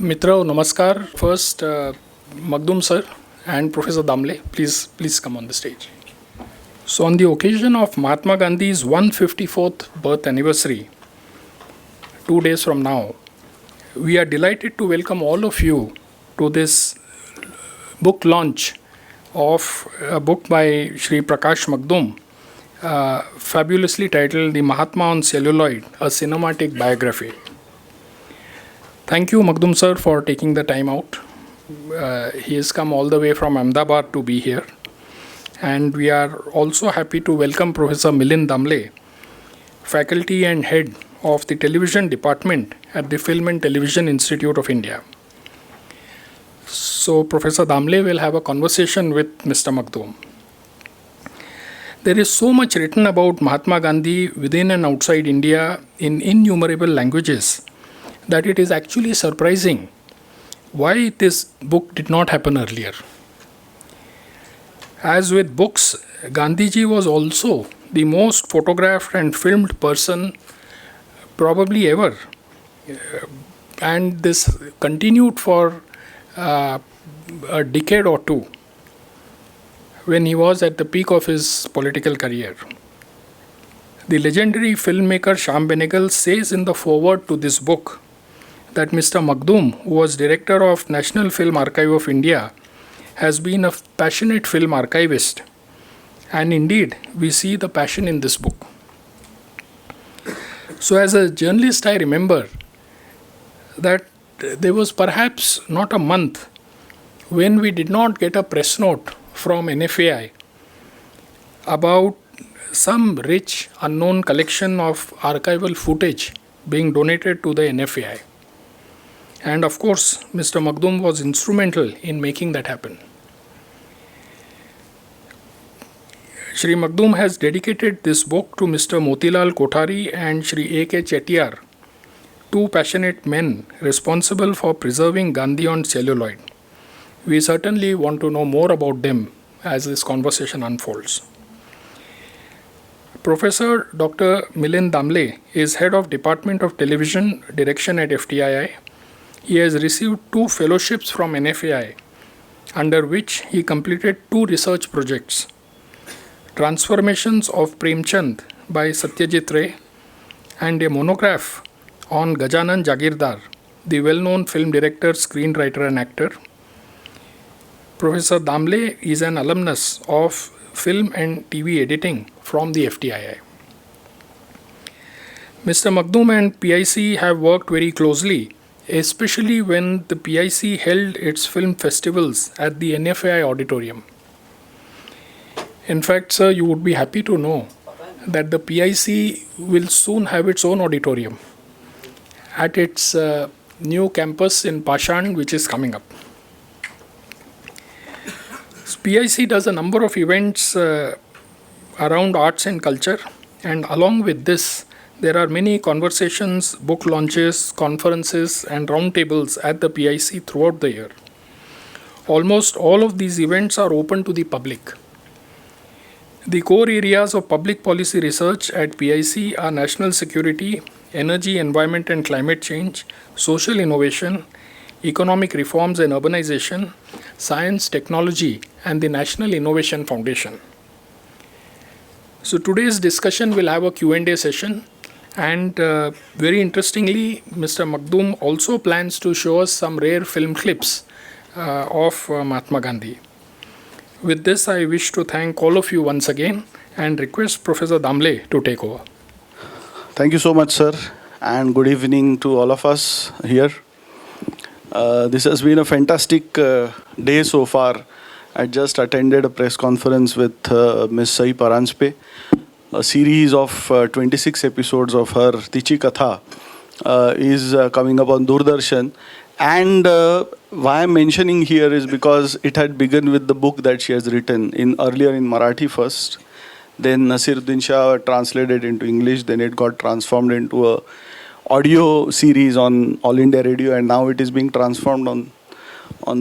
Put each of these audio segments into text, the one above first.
Mitra, namaskar. First, Magdum sir and Professor Damle, please come on the stage. So, on the occasion of Mahatma Gandhi's 154th birth anniversary, 2 days from now, we are delighted to welcome all of you to this book launch of a book by Shri Prakash Magdum, fabulously titled The Mahatma on Celluloid, a Cinematic Biography. Thank you, Magdum sir, for taking the time out. He has come all the way from Ahmedabad to be here. And we are also happy to welcome Professor Milind Damle, faculty and head of the television department at the Film and Television Institute of India. So Professor Damle will have a conversation with Mr. Magdum. There is so much written about Mahatma Gandhi within and outside India in innumerable languages that it is actually surprising why this book did not happen earlier. As with books, Gandhiji was also the most photographed and filmed person probably ever. And this continued for a decade or two when he was at the peak of his political career. The legendary filmmaker Shyam Benegal says in the foreword to this book that Mr. Magdum, who was director of National Film Archive of India, has been a passionate film archivist. And indeed, we see the passion in this book. So as a journalist, I remember that there was perhaps not a month when we did not get a press note from NFAI about some rich, unknown collection of archival footage being donated to the NFAI. And of course, Mr. Magdum was instrumental in making that happen. Shri Magdum has dedicated this book to Mr. Motilal Kothari and Shri A.K. Chettiar, two passionate men responsible for preserving Gandhi on celluloid. We certainly want to know more about them as this conversation unfolds. Professor Dr. Milind Damle is head of Department of Television Direction at FTII. He has received 2 fellowships from NFAI, under which he completed 2 research projects: Transformations of Premchand by Satyajit Ray and a monograph on Gajanan Jagirdar, the well-known film director, screenwriter and actor. Professor Damle is an alumnus of film and TV editing from the FTII. Mr. Magdum and PIC have worked very closely, especially when the PIC held its film festivals at the NFAI auditorium. In fact, sir, you would be happy to know that the PIC will soon have its own auditorium at its new campus in Pashan, which is coming up. PIC does a number of events around arts and culture, and along with this, there are many conversations, book launches, conferences, and roundtables at the PIC throughout the year. Almost all of these events are open to the public. The core areas of public policy research at PIC are national security, energy, environment and climate change, social innovation, economic reforms and urbanization, science, technology, and the National Innovation Foundation. So today's discussion will have a Q&A session. And very interestingly, Mr. Magdum also plans to show us some rare film clips of Mahatma Gandhi. With this, I wish to thank all of you once again and request Professor Damle to take over. Thank you so much, sir, and good evening to all of us here. This has been a fantastic day so far. I just attended a press conference with Ms. Sahi Paranspe. A series of 26 episodes of her Tichi Katha is coming up on Doordarshan. And why I'm mentioning here is because it had begun with the book that she has written earlier in Marathi first. Then Nasiruddin Shah translated into English. Then it got transformed into a audio series on All India Radio. And now it is being transformed on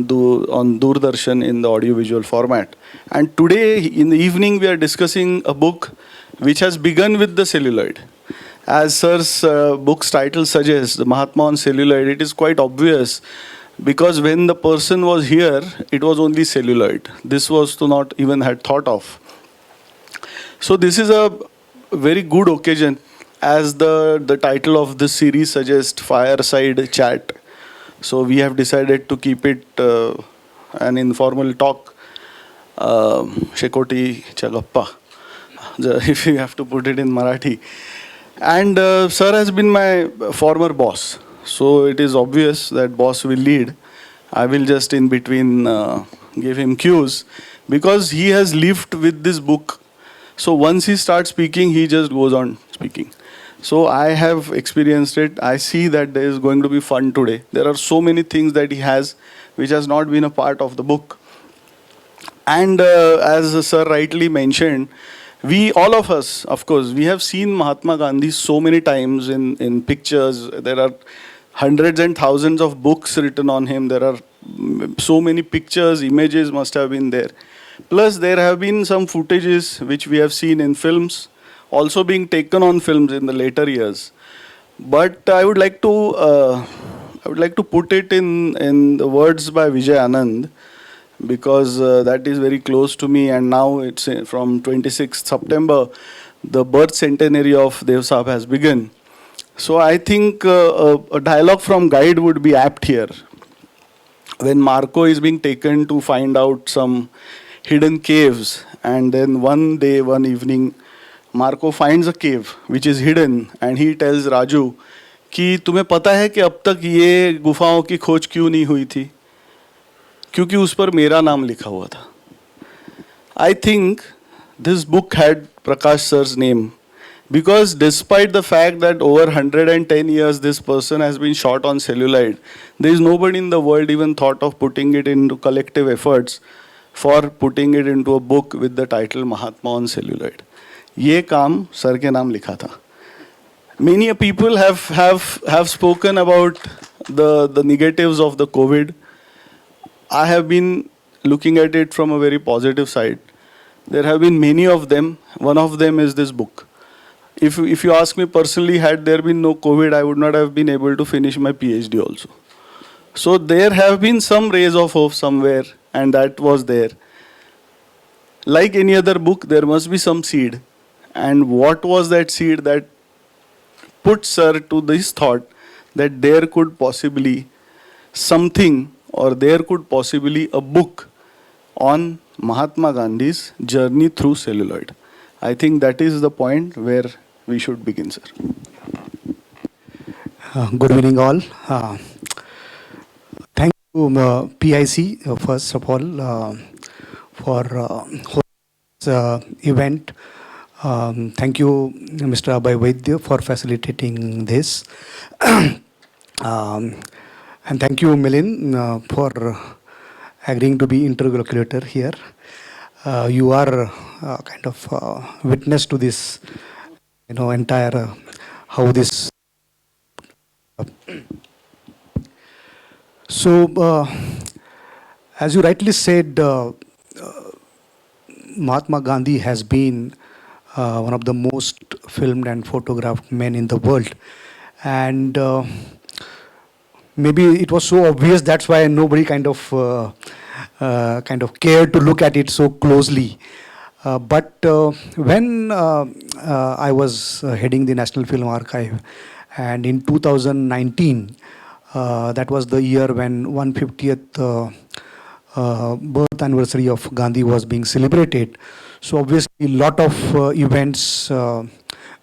Doordarshan in the audiovisual format. And today in the evening we are discussing a book which has begun with the celluloid. As sir's book's title suggests, the Mahatma on Celluloid, it is quite obvious because when the person was here, it was only celluloid. This was to not even had thought of. So this is a very good occasion, as the title of this series suggests, Fireside Chat. So we have decided to keep it an informal talk, Shekoti Chagappa, if you have to put it in Marathi. And sir has been my former boss. So it is obvious that boss will lead. I will just in between give him cues because he has lived with this book. So once he starts speaking, he just goes on speaking. So I have experienced it. I see that there is going to be fun today. There are so many things that he has which has not been a part of the book. And as sir rightly mentioned, we, all of us, of course, we have seen Mahatma Gandhi so many times in pictures. There are hundreds and thousands of books written on him. There are so many pictures, images must have been there. Plus, there have been some footages which we have seen in films, also being taken on films in the later years. But I would like to put it in the words by Vijay Anand, because that is very close to me, and now it's from 26th September, the birth centenary of Dev Sahab has begun. So I think a dialogue from Guide would be apt here. When Marco is being taken to find out some hidden caves, and then one day, one evening, Marco finds a cave which is hidden, and he tells Raju कि तुम्हें पता है कि अब तक ये गुफाओं की खोज क्यों नहीं हुई थी, क्योंकि उस पर मेरा नाम लिखा हुआ था. I think this book had Prakash sir's name because despite the fact that over 110 years this person has been shot on celluloid, there is nobody in the world even thought of putting it into collective efforts for putting it into a book with the title Mahatma on Celluloid. ये काम sir के नाम लिखा था. Many people have spoken about the negatives of the COVID. I have been looking at it from a very positive side. There have been many of them. One of them is this book. If you ask me personally, had there been no COVID, I would not have been able to finish my PhD also. So there have been some rays of hope somewhere, and that was there. Like any other book, there must be some seed. And what was that seed that put sir to this thought that there could possibly something, or there could possibly a book on Mahatma Gandhi's journey through celluloid? I think that is the point where we should begin, sir. Good evening, all. Thank you, PIC, first of all, for hosting this event. Thank you, Mr. Abhay Vaidya, for facilitating this. And thank you, Milin, for agreeing to be interlocutor here. You are kind of witness to this, entire how this. So, as you rightly said, Mahatma Gandhi has been one of the most filmed and photographed men in the world, and maybe it was so obvious, that's why nobody kind of cared to look at it so closely. But when I was heading the National Film Archive, and in 2019, that was the year when 150th birth anniversary of Gandhi was being celebrated. So obviously a lot of events were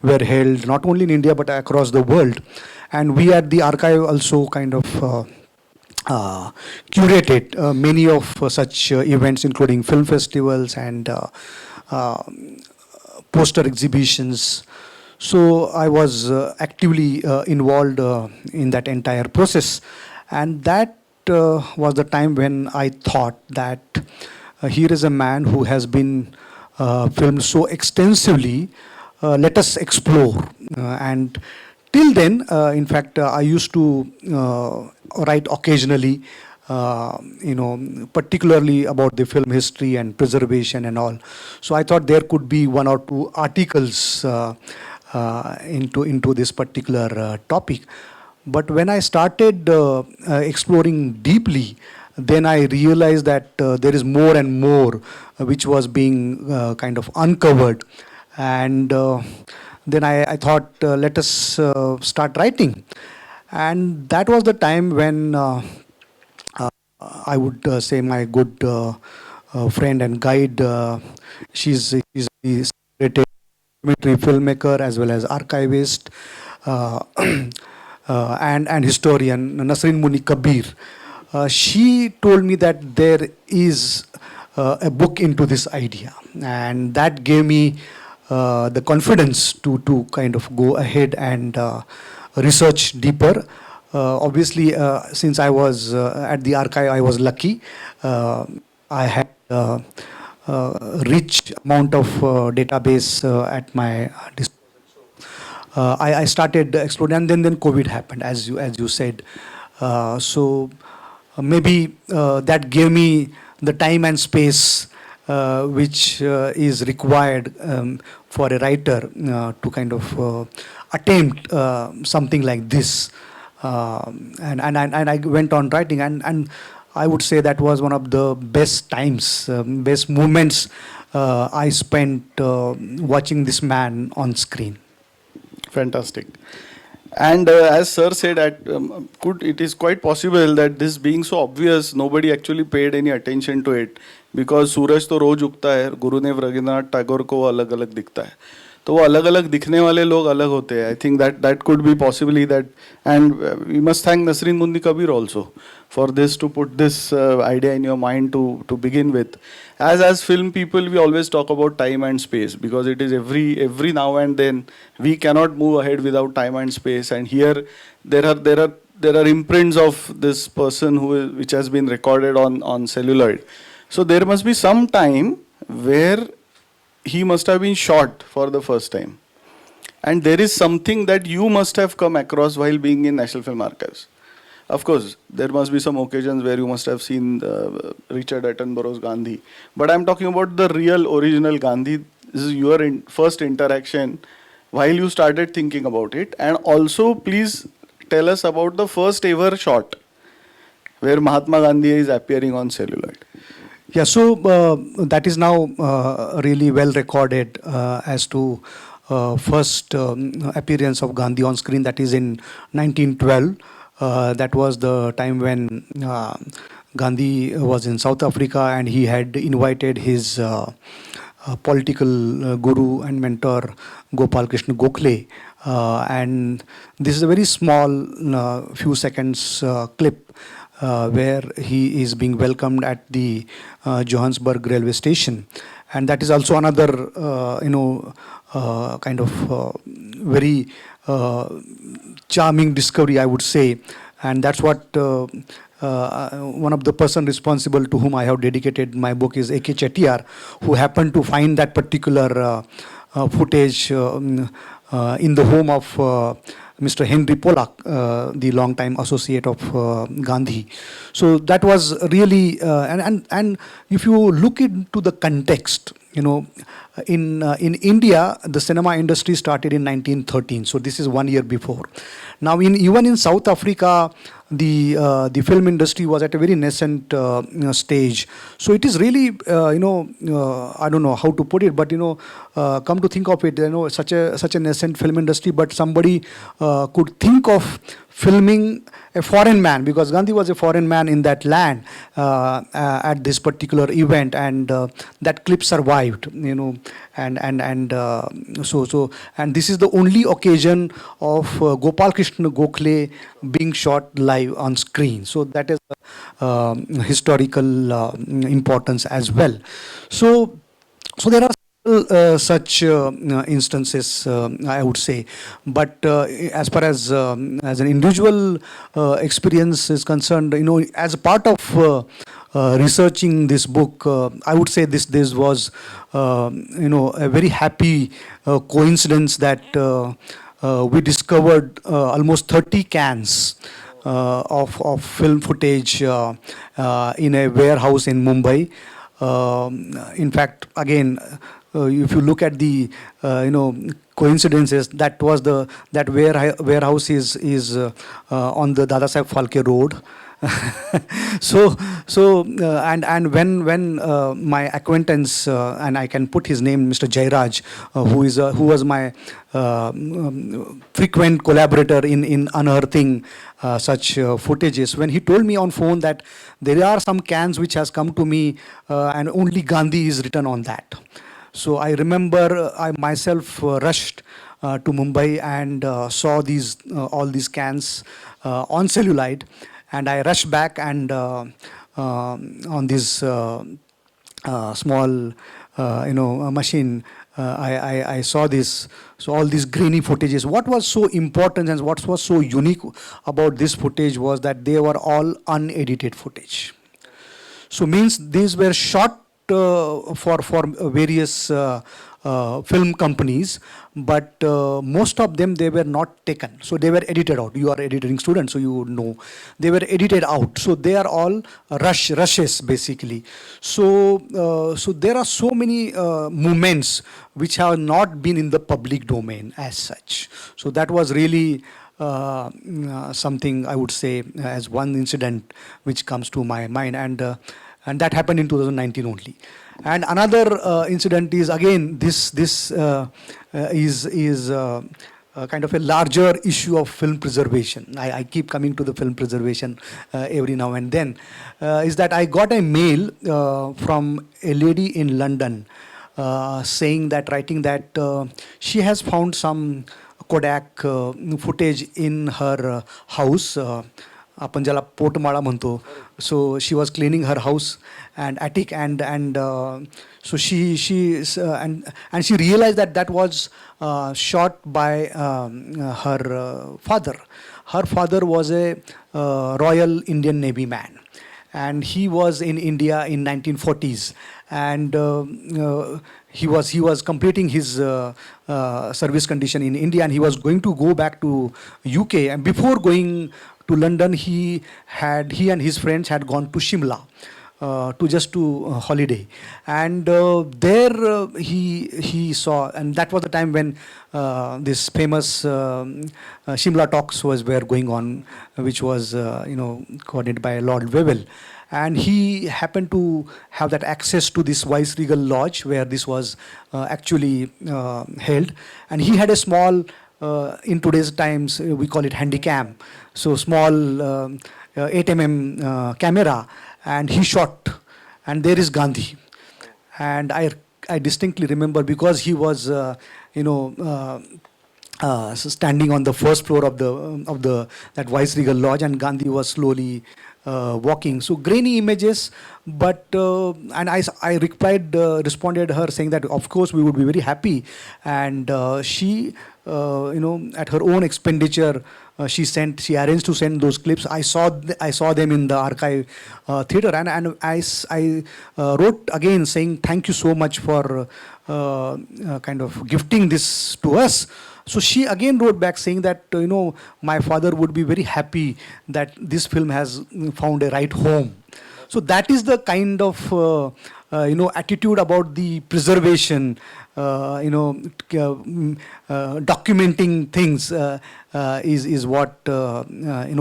held not only in India but across the world, and we at the archive also kind of curated many of such events, including film festivals and poster exhibitions. So I was actively involved in that entire process, and that was the time when I thought that here is a man who has been filmed so extensively. Let us explore. And till then, in fact, I used to write occasionally, particularly about the film history and preservation and all. So I thought there could be one or two articles into this particular topic. But when I started exploring deeply, then I realized that there is more and more which was being kind of uncovered. And then I thought, let us start writing. And that was the time when I would say my good friend and guide, she's the celebrated documentary filmmaker as well as archivist uh, and historian Nasrin Muni Kabir. She told me that there is a book into this idea, and that gave me the confidence to kind of go ahead and research deeper. Obviously, since I was at the archive, I was lucky. I had rich amount of database at my disposal. I started exploring, and then COVID happened, as you said. Maybe that gave me the time and space which is required for a writer to attempt something like this. And I went on writing, and I would say that was one of the best times, best moments I spent watching this man on screen. Fantastic. And as sir said, it is quite possible that this being so obvious, nobody actually paid any attention to it, because सूरज तो रोज उगता है, गुरुदेव रविंद्रनाथ टैगोर को वो अलग अलग दिखता है, तो वो अलग अलग दिखने वाले लोग अलग होते हैं. I think that could be possibly that, and we must thank Nasrin Mundi Kabir also for this, to put this idea in your mind to begin with. As film people, we always talk about time and space, because it is every now and then we cannot move ahead without time and space. And here there are imprints of this person which has been recorded on celluloid. So there must be some time where he must have been shot for the first time, and there is something that you must have come across while being in National Film Archives. Of course, there must be some occasions where you must have seen Richard Attenborough's Gandhi. But I'm talking about the real original Gandhi. This is your first interaction while you started thinking about it. And also, please tell us about the first ever shot where Mahatma Gandhi is appearing on celluloid. Yeah, so that is now really well recorded as to first appearance of Gandhi on screen. That is in 1912. That was the time when Gandhi was in South Africa, and he had invited his political guru and mentor Gopal Krishna Gokhale, and this is a very small few seconds clip where he is being welcomed at the Johannesburg railway station, and that is also another very charming discovery, I would say. And that's what one of the person responsible to whom I have dedicated my book is A.K. Chettiar, who happened to find that particular footage in the home of Mr. Henry Pollack, the longtime associate of Gandhi. So that was really, and if you look into the context, in India, the cinema industry started in 1913. So this is 1 year before. Now, even in South Africa, the film industry was at a very nascent stage. So it is really, I don't know how to put it, but come to think of it, such a nascent film industry, but somebody could think of filming a foreign man, because Gandhi was a foreign man in that land at this particular event, and that clip survived, and this is the only occasion of Gopal Krishna Gokhale being shot live on screen. So that is historical importance as well. So there are such instances, I would say, but as far as an individual experience is concerned, as a part of researching this book, I would say this was a very happy coincidence that we discovered almost 30 cans of film footage in a warehouse in Mumbai. In fact, again, if you look at the coincidences, that was that warehouse is on the Dadasaheb Phalke Road. And when my acquaintance, and I can put his name, Mr. Jairaj, who was my frequent collaborator in unearthing such footages, when he told me on phone that there are some cans which has come to me and only Gandhi is written on that. So I remember I myself rushed to Mumbai and saw all these cans on celluloid. And I rushed back and on this small, machine, I saw this. So all these grainy footages. What was so important and what was so unique about this footage was that they were all unedited footage. So means these were shot for various film companies, but most of them, they were not taken. So they were edited out. You are editing student, so you would know. They were edited out. So they are all rushes basically. So there are so many moments which have not been in the public domain as such. So that was really something I would say as one incident which comes to my mind, and that happened in 2019 only. And another incident is again this is kind of a larger issue of film preservation. I keep coming to the film preservation every now and then. Is that I got a mail from a lady in London writing that she has found some Kodak footage in her house. आपण ज्याला पोटमाळा म्हणतो. So she was cleaning her house and attic, and so she realized that was shot by her father. Her father was a Royal Indian Navy man, and he was in India in 1940s, and he was completing his service condition in India, and he was going to go back to UK. And before going to London, he and his friends had gone to Shimla to holiday, and there he saw, and that was the time when this famous Shimla talks were going on, which was coordinated by Lord Wavell. And he happened to have that access to this Viceregal Lodge where this was actually held, and he had a small, in today's times we call it handycam, so small 8mm camera, and he shot, and there is Gandhi. And I distinctly remember, because he was standing on the first floor of that Viceregal Lodge, and Gandhi was slowly walking. So grainy images, but and I responded her saying that of course we would be very happy, and she at her own expenditure she arranged to send those clips. I saw them in the archive theater, and I wrote again saying thank you so much for kind of gifting this to us. So she again wrote back saying that my father would be very happy that this film has found a right home. So that is the kind of attitude about the preservation, documenting things is what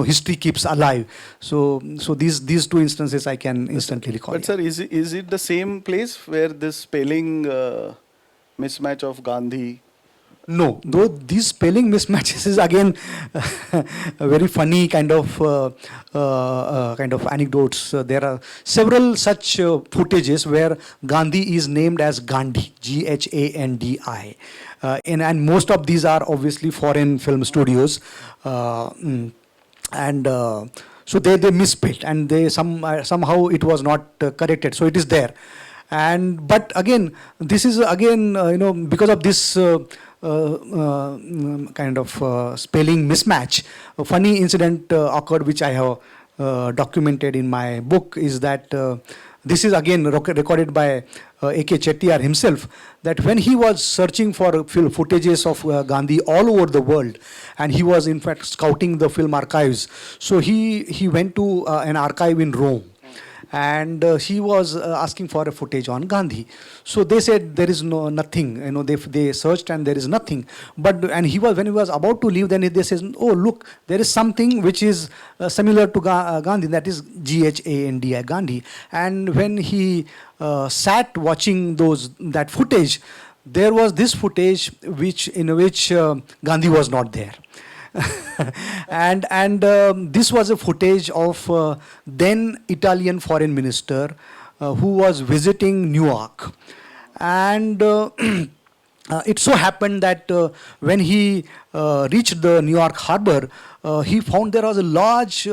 history keeps alive. So these two instances I can instantly recall. But sir, is it the same place where this spelling mismatch of Gandhi? No, though these spelling mismatches is again a very funny kind of anecdotes. There are several such footages where Gandhi is named as Gandhi, Ghandi, and most of these are obviously foreign film studios, and so they misspelled, and they somehow it was not corrected. So it is there, but again this is again because of this. Kind of spelling mismatch. A funny incident occurred which I have documented in my book, is that this is again recorded by A.K. Chettiar himself, that when he was searching for footages of Gandhi all over the world, and he was in fact scouting the film archives, so he went to an archive in Rome. and he was asking for a footage on Gandhi. So they said there is nothing. They searched and there is nothing. But and he was when he was about to leave, then they says, oh look, there is something which is similar to Gandhi, that is Ghandi, Gandhi. And when he sat watching that footage, there was this footage in which Gandhi was not there. and this was a footage of then Italian foreign minister who was visiting New York, and it so happened that when he reached the New York harbor, he found there was a large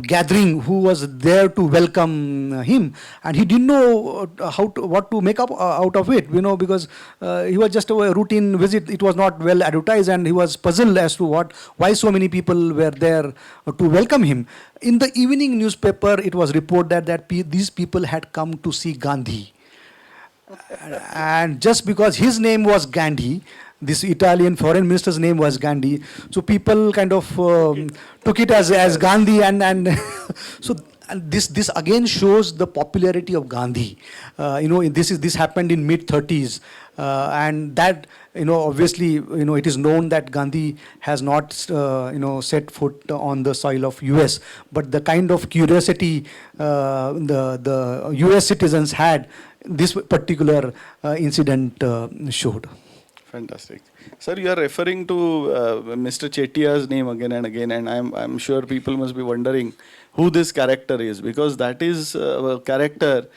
gathering who was there to welcome him, and he didn't know what to make up out of it, because he was just a routine visit. It was not well advertised, and he was puzzled as to why so many people were there to welcome him. In the evening newspaper, it was reported that these people had come to see Gandhi. And just because his name was Gandhi, this Italian foreign minister's name was Gandhi, so people kind of took it as Gandhi, and so and this again shows the popularity of Gandhi. This happened in mid-30s, and that obviously it is known that Gandhi has not set foot on the soil of US, but the kind of curiosity the US citizens had, this particular incident showed. Fantastic. Sir, you are referring to Mr. Chettiar's name again and again, and I'm sure people must be wondering who this character is, because that is a character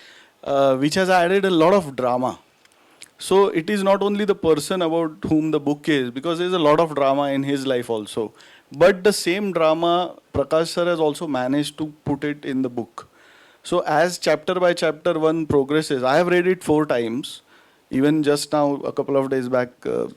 which has added a lot of drama. So it is not only the person about whom the book is, because there is a lot of drama in his life also. But the same drama, Prakash sir has also managed to put it in the book. So as chapter by chapter one progresses, I have read it 4 times. Even just now, a couple of days back,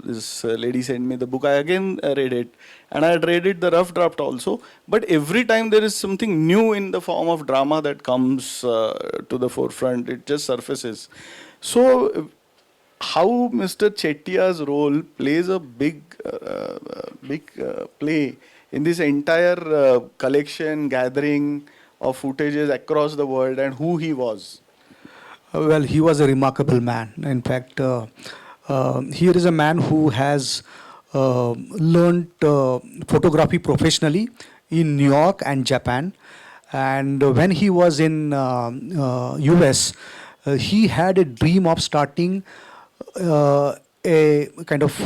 this lady sent me the book. I again read it. And I had read it, the rough draft also. But every time there is something new in the form of drama that comes to the forefront. It just surfaces. So how Mr. Chettiar's role plays a big play in this entire collection, gathering of footages across the world, and who he was. Well, he was a remarkable man. In fact, here is a man who has learned photography professionally in New York and Japan. And when he was in US, he had a dream of starting a kind of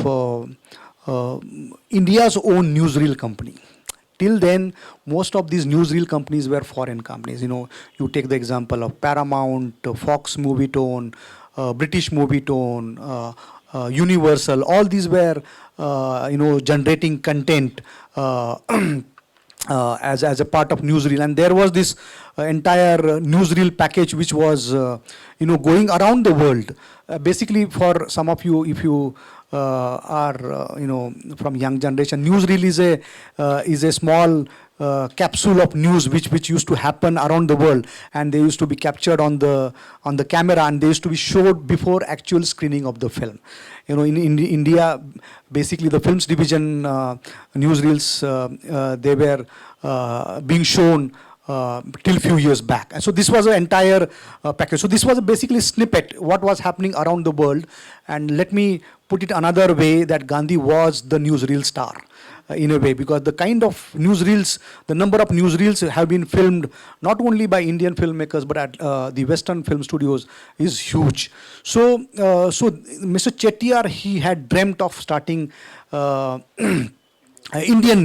India's own newsreel company. Till then, most of these newsreel companies were foreign companies. You take the example of Paramount, Fox Movietone, British Movietone, Universal. All these were, generating content as a part of newsreel. And there was this entire newsreel package which was, going around the world. Basically, for some of you, if you are from young generation, newsreel is a small capsule of news which used to happen around the world, and they used to be captured on the camera, and they used to be showed before actual screening of the film. In India, basically the films division newsreels they were being shown till few years back. And so this was an entire package. So this was basically a snippet what was happening around the world. And let me put it another way, that Gandhi was the newsreel star in a way, because the kind of newsreels, the number of newsreels have been filmed not only by Indian filmmakers but at the Western film studios is huge. So Mr. Chettiar, he had dreamt of starting Indian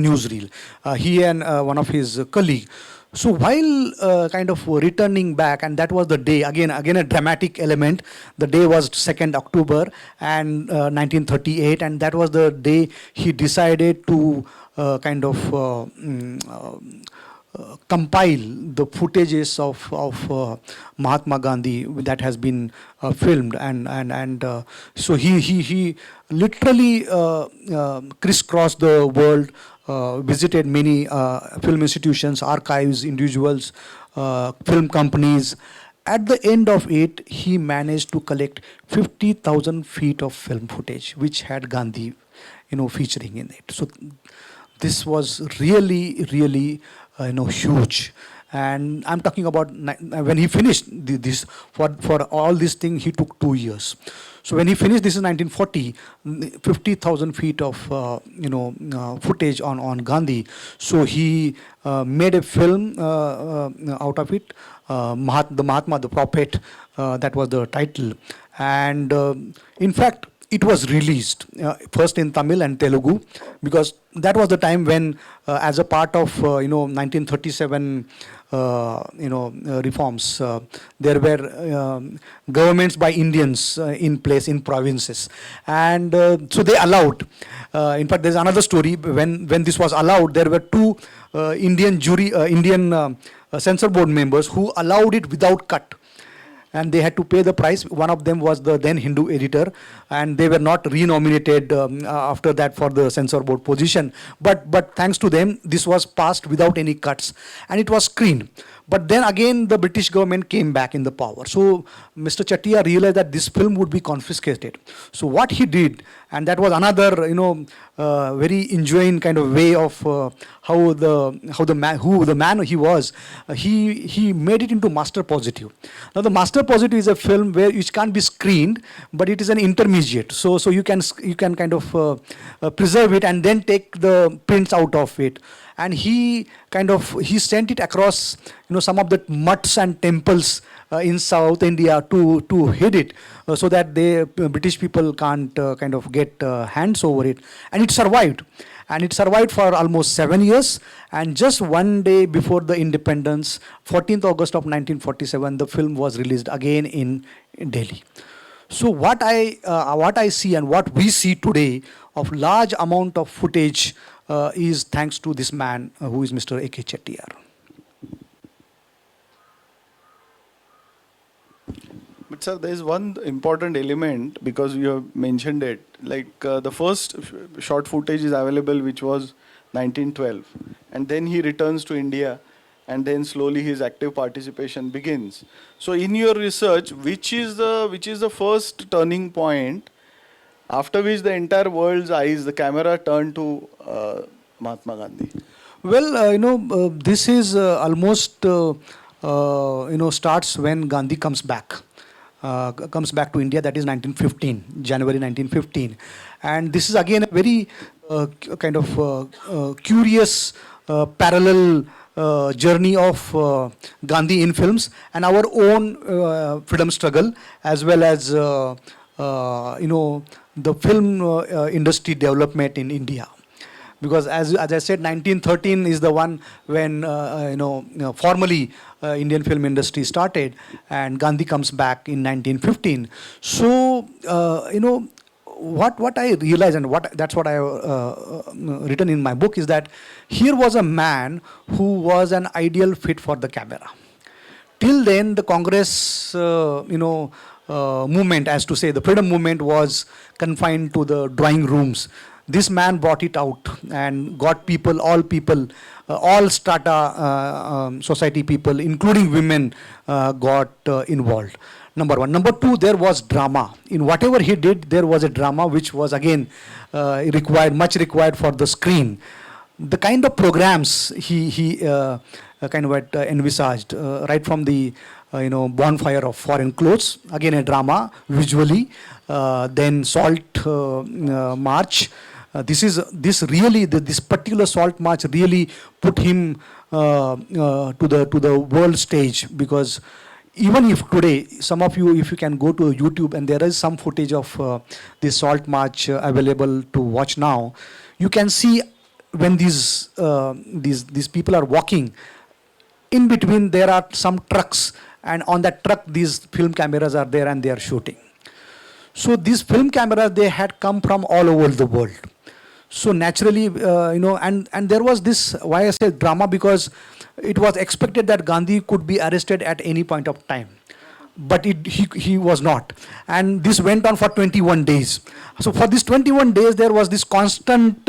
newsreel. He and one of his colleagues. So while kind of returning back, and that was the day, again a dramatic element, the day was 2nd October and 1938, and that was the day he decided to kind of compile the footages of Mahatma Gandhi that has been filmed, and so he literally crisscrossed the world, visited many film institutions, archives, individuals, film companies. At the end of it, he managed to collect 50,000 feet of film footage, which had Gandhi, featuring in it. So this was really huge, And I'm talking about when he finished this, for all this thing he took 2 years. So when he finished this in 1940, 50,000 feet of footage on Gandhi. So he made a film out of it, the Mahatma, the Prophet, that was the title. And in fact, it was released first in Tamil and Telugu, because that was the time when, as a part of 1937 reforms, there were governments by Indians in place in provinces, and so they allowed. In fact, there's another story. When this was allowed, there were two Indian censor board members who allowed it without cut, and they had to pay the price. One of them was the then Hindu editor, and they were not renominated after that for the censor board position. But thanks to them, this was passed without any cuts, and it was screened. But then again, the British government came back in the power. So Mr. Chettiar realized that this film would be confiscated. So what he did, and that was another, very enjoying kind of way of how the man he was. He made it into Master Positive. Now the Master Positive is a film which can't be screened, but it is an intermediate. So you can kind of preserve it and then take the prints out of it. And he sent it across some of the mutts and temples in South India to hid it, so that the British people can't kind of get hands over it. And it survived. And it survived for almost 7 years. And just one day before the independence, 14th August of 1947, the film was released again in Delhi. So what I see and what we see today of large amount of footage is thanks to this man who is Mr. A.K. Chettiar. But sir, there is one important element, because you have mentioned it. Like the first short footage is available, which was 1912, and then he returns to India, and then slowly his active participation begins. So in your research, which is the first turning point after which the entire world's eyes, the camera turned to Mahatma Gandhi? Well, this is almost starts when Gandhi comes back to India. That is 1915, January 1915, and this is again a very kind of curious parallel journey of Gandhi in films and our own freedom struggle, as well as the film industry development in India. Because as I said, 1913 is the one when formally Indian film industry started, and Gandhi comes back in 1915. So what I realized, and that's what I written in my book, is that here was a man who was an ideal fit for the camera. Till then, the Congress movement, as to say, the freedom movement, was confined to the drawing rooms. This man brought it out and got all strata society people, including women, got involved. Number one. Number two, there was drama. In whatever he did, there was a drama which was again much required for the screen. The kind of programs he kind of envisaged, right from the bonfire of foreign clothes, again a drama visually, then salt march. This particular salt march really put him to the world stage, because even if today, some of you, if you can go to YouTube, and there is some footage of this salt march available to watch now, you can see when these people are walking, in between there are some trucks, and on that truck these film cameras are there and they are shooting. So these film cameras, they had come from all over the world. So naturally, and there was this, why I say drama, because it was expected that Gandhi could be arrested at any point of time. But he was not. And this went on for 21 days. So for these 21 days, there was this constant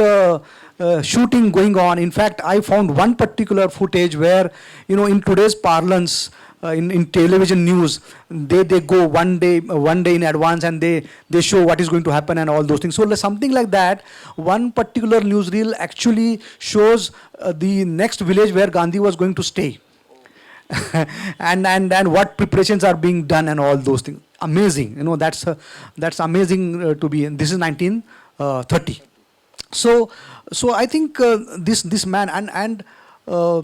shooting going on. In fact, I found one particular footage where, in today's parlance, in television news, they go one day in advance, and they show what is going to happen and all those things. So something like that, one particular newsreel actually shows the next village where Gandhi was going to stay. and what preparations are being done and all those things. Amazing, that's amazing to be in. This is 1930. So I think this man and uh,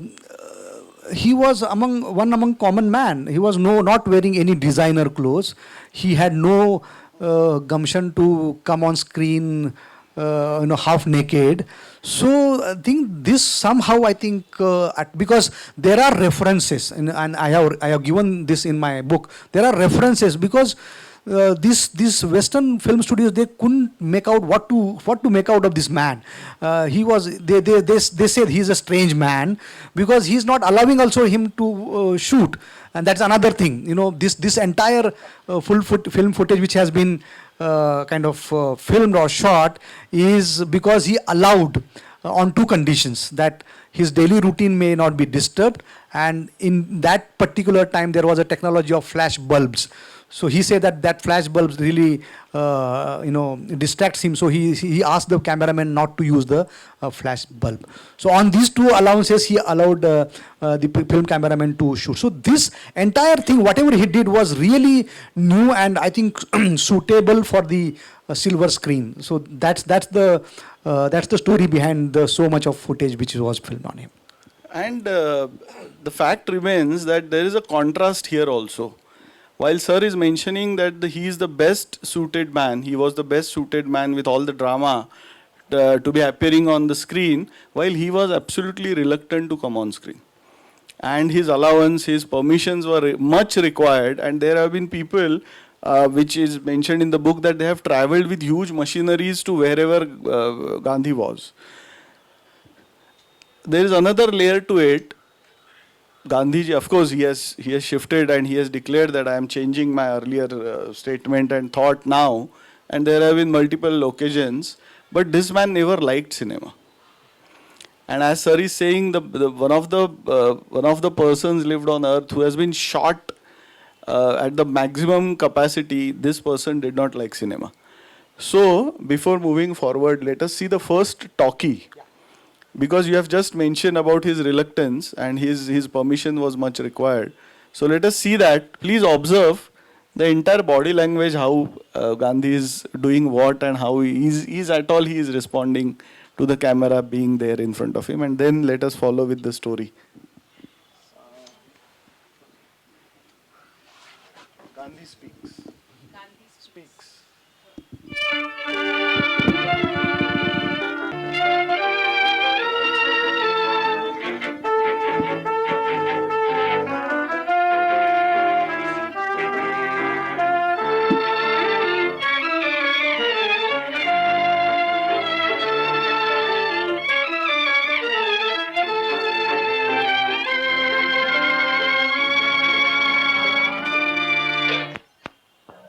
he was among common man. He was not wearing any designer clothes. He had no gumption to come on screen, half naked. So I think this somehow, I think, because there are references, and I have given this in my book. There are references because these Western film studios, they couldn't make out what to make out of this man. They said he's a strange man because he's not allowing also him to shoot, and that's another thing. This entire film footage which has been kind of filmed or shot is because he allowed on two conditions: that his daily routine may not be disturbed, and in that particular time there was a technology of flash bulbs. So he said that flash bulbs really, distracts him. So he asked the cameraman not to use the flash bulb. So on these two allowances, he allowed the film cameraman to shoot. So this entire thing, whatever he did, was really new and I think suitable for the silver screen. So that's the story behind so much of footage which was filmed on him. And the fact remains that there is a contrast here also. While sir is mentioning that he is the best suited man, he was the best suited man with all the drama to be appearing on the screen, while he was absolutely reluctant to come on screen. And his allowance, his permissions were much required, and there have been people, which is mentioned in the book, that they have traveled with huge machineries to wherever Gandhi was. There is another layer to it. Gandhiji, of course, he has shifted and he has declared that I am changing my earlier statement and thought now, and there have been multiple occasions, but this man never liked cinema. And as sir is saying, one of the persons lived on earth who has been shot at the maximum capacity, this person did not like cinema. So before moving forward, let us see the first talkie. Because you have just mentioned about his reluctance and his permission was much required. So let us see that. Please observe the entire body language, how Gandhi is doing what and how he is responding to the camera being there in front of him. And then let us follow with the story. Gandhi speaks. Gandhi speaks.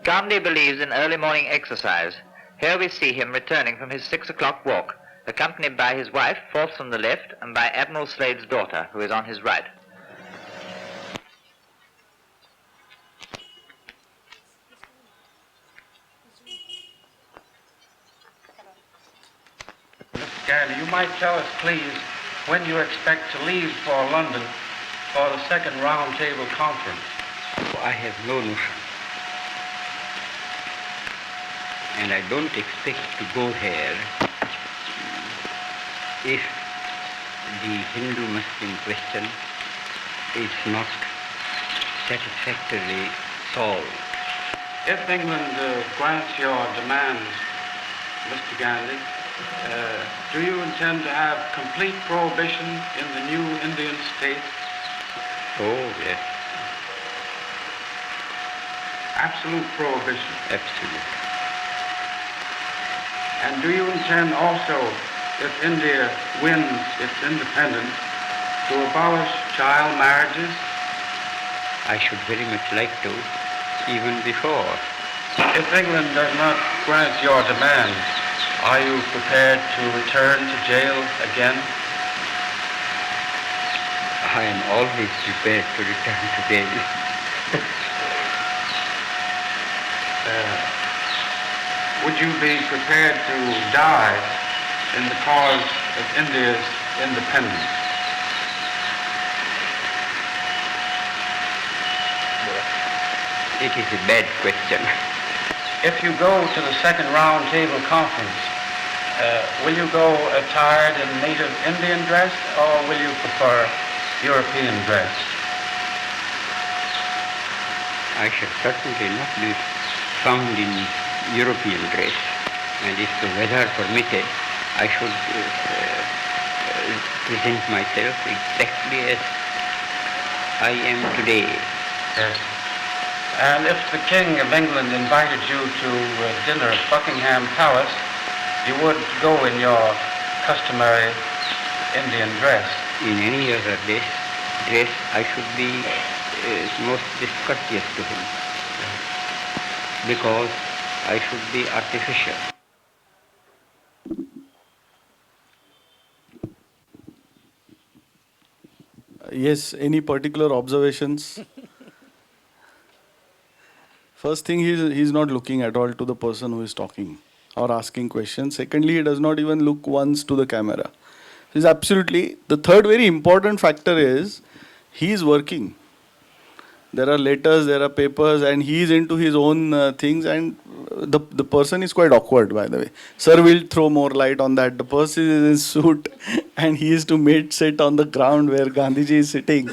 Gandhi believes in early morning exercise. Here we see him returning from his 6 o'clock walk, accompanied by his wife, fourth from the left, and by Admiral Slade's daughter, who is on his right. Mr. Gandhi, you might tell us, please, when you expect to leave for London for the second roundtable conference. I have no notion. And I don't expect to go there if the Hindu-Muslim question is not satisfactorily solved. If England grants your demands, Mr. Gandhi, do you intend to have complete prohibition in the new Indian states? Oh, yes, Absolute prohibition. absolutely. And do you intend also, if India wins its independence, to abolish child marriages? I should very much like to, even before. If England does not grant your demands, are you prepared to return to jail again? I am always prepared to return to jail. Would you be prepared to die in the cause of India's independence? It is a bad question. If you go to the second round table conference, will you go attired in native Indian dress or will you prefer European dress? I shall certainly not be found in European dress, and if the weather permitted, I should present myself exactly as I am today. Yes. And if the King of England invited you to dinner at Buckingham Palace, you would go in your customary Indian dress. In any other dress I should be most discourteous to him, because I should be artificial. Yes, any particular observations? First thing, he's not looking at all to the person who is talking or asking questions. Secondly, he does not even look once to the camera. He's absolutely, the third very important factor is, he is working. There are letters, there are papers, and he is into his own things, and the person is quite awkward, by the way. Sir will throw more light on that. The person is in suit and he is to sit on the ground where Gandhiji is sitting.